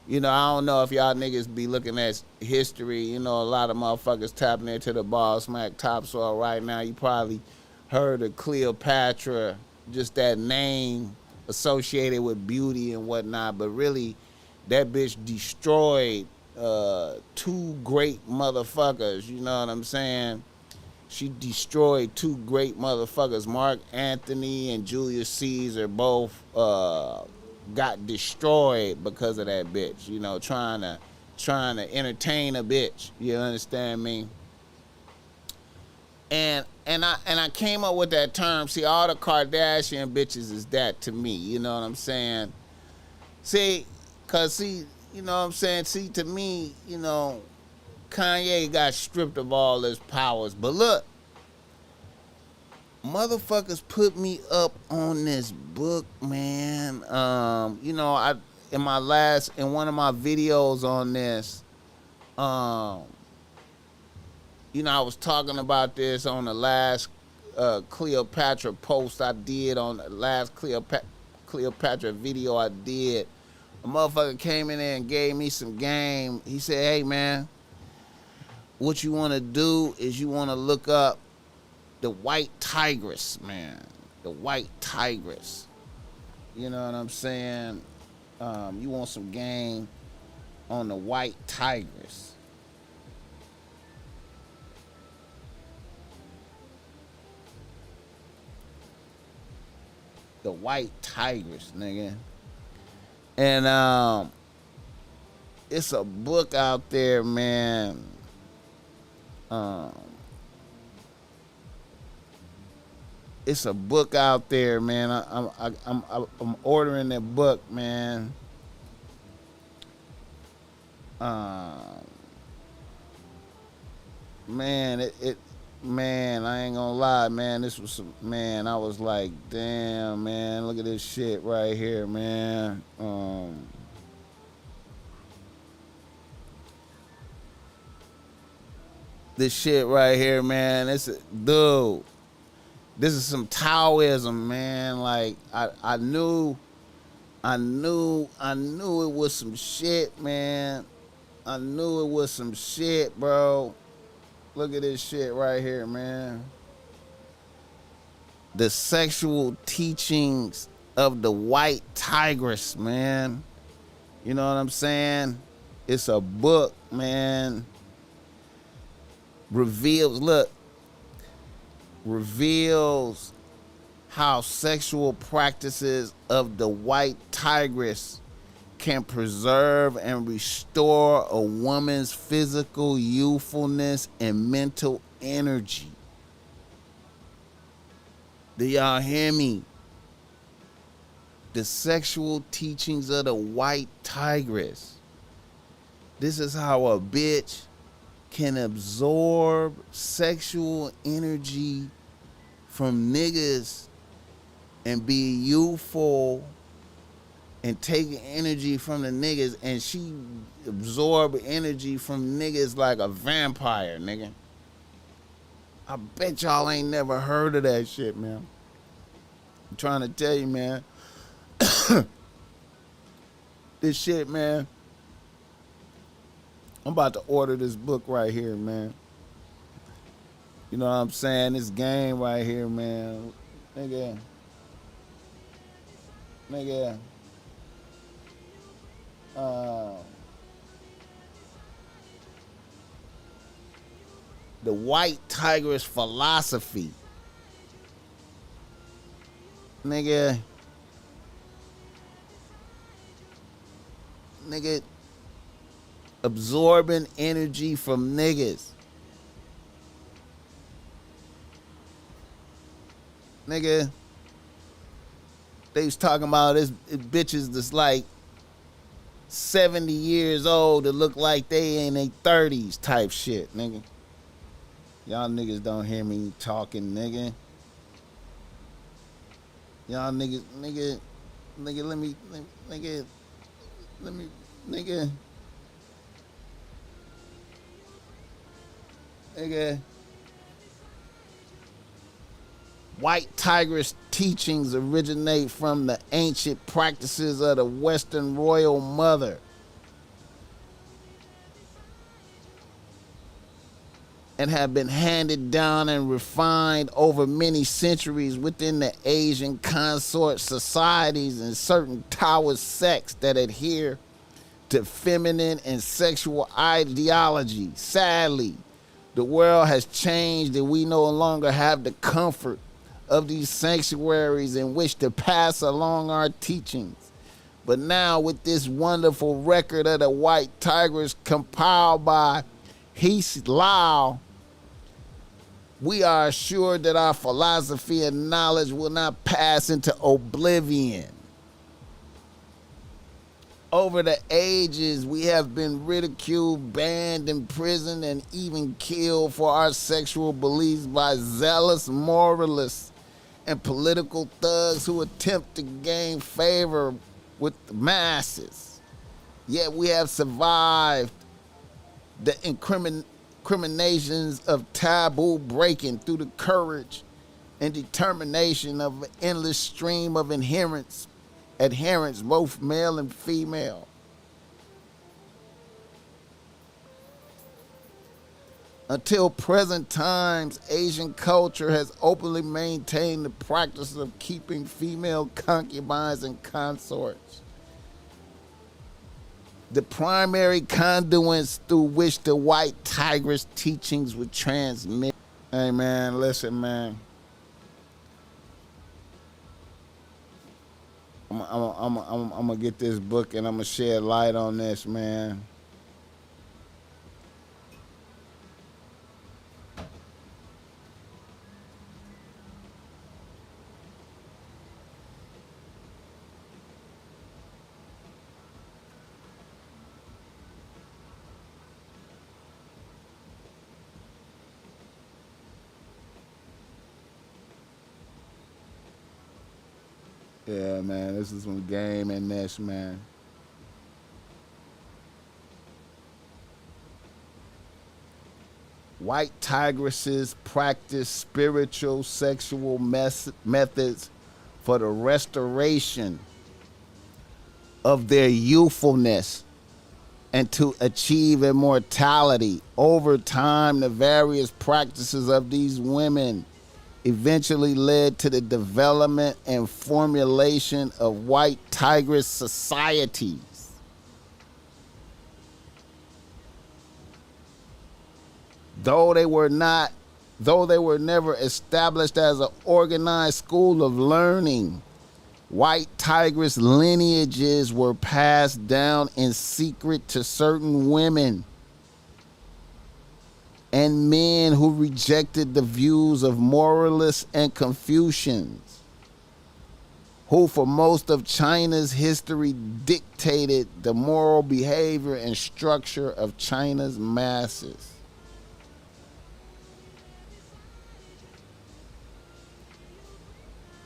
S1: you know, I don't know if y'all niggas be looking at history. You know, a lot of motherfuckers tapping into the BossMack topsoil right now. You probably heard of Cleopatra, just that name associated with beauty and whatnot. But really, that bitch destroyed two great motherfuckers. You know what I'm saying? She destroyed two great motherfuckers. Mark Antony and Julius Caesar both got destroyed because of that bitch. You know, trying to entertain a bitch. You understand me? And I came up with that term. See, all the Kardashian bitches is that to me. You know what I'm saying? See, you know what I'm saying? See, to me, you know, Kanye got stripped of all his powers. But look, motherfuckers put me up on this book, man. You know, in one of my videos on this, you know, I was talking about this on the last Cleopatra post I did, on the last Cleopatra video I did. A motherfucker came in there and gave me some game. He said, hey, man, what you want to do is you want to look up the white tigress, man. The white tigress. You know what I'm saying? You want some game on the white tigress. The white tigress, nigga. And it's a book out there, man. It's a book out there, man. I'm ordering that book, man. Man, Man, I ain't gonna lie, man. This was some, man. I was like, damn, man. Look at this shit right here, man. This shit right here, man. Dude. This is some Taoism, man. Like I knew it was some shit, man. I knew it was some shit, bro. Look at this shit right here, man. The sexual teachings of the white tigress, man. You know what I'm saying? It's a book, man. Reveals how sexual practices of the white tigress can preserve and restore a woman's physical youthfulness and mental energy. Do y'all hear me? The sexual teachings of the white tigress. This is how a bitch can absorb sexual energy from niggas and be youthful and take energy from the niggas, and she absorb energy from niggas like a vampire, nigga. I bet y'all ain't never heard of that shit, man. I'm trying to tell you, man. This shit, man. I'm about to order this book right here, man. You know what I'm saying? This game right here, man. Nigga. The white tigress philosophy. Nigga, absorbing energy from niggas. Nigga, they was talking about this bitches that's like 70 years old that look like they in their 30s type shit, nigga. Y'all niggas don't hear me talking, nigga. Y'all niggas, nigga, White tigress teachings originate from the ancient practices of the Western royal mother and have been handed down and refined over many centuries within the Asian consort societies and certain Taoist sects that adhere to feminine and sexual ideology. Sadly, the world has changed and we no longer have the comfort of these sanctuaries in which to pass along our teachings. But now with this wonderful record of the white tigress compiled by Heath Lau, we are assured that our philosophy and knowledge will not pass into oblivion. Over the ages, we have been ridiculed, banned, imprisoned, and even killed for our sexual beliefs by zealous moralists and political thugs who attempt to gain favor with the masses. Yet we have survived the incriminations of taboo breaking through the courage and determination of an endless stream of adherents, both male and female. Until present times, Asian culture has openly maintained the practice of keeping female concubines and consorts, the primary conduits through which the white tigress teachings were transmitted. Hey man, listen man. I'm gonna get this book and I'm gonna shed light on this, man. Yeah, man, this is some game in this, man. White tigresses practice spiritual sexual methods for the restoration of their youthfulness and to achieve immortality. Over time, the various practices of these women eventually led to the development and formulation of white tigress societies. Though they were never established as an organized school of learning, white tigress lineages were passed down in secret to certain women and men who rejected the views of moralists and Confucians, who for most of China's history dictated the moral behavior and structure of China's masses.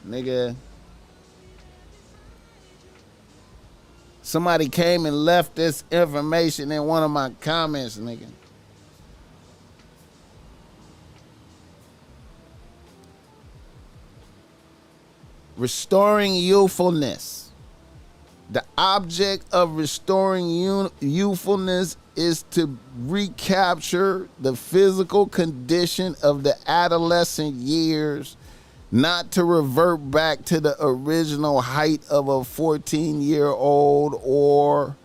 S1: Nigga, somebody came and left this information in one of my comments, nigga. Restoring youthfulness. The object of restoring youthfulness is to recapture the physical condition of the adolescent years, not to revert back to the original height of a 14-year-old, or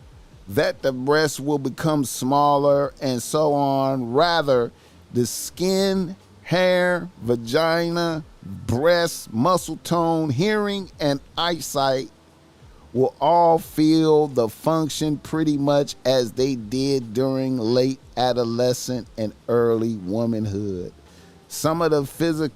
S1: that the breasts will become smaller and so on. Rather, the skin, hair, vagina, breasts, muscle tone, hearing, and eyesight will all feel the function pretty much as they did during late adolescent and early womanhood. Some of the physical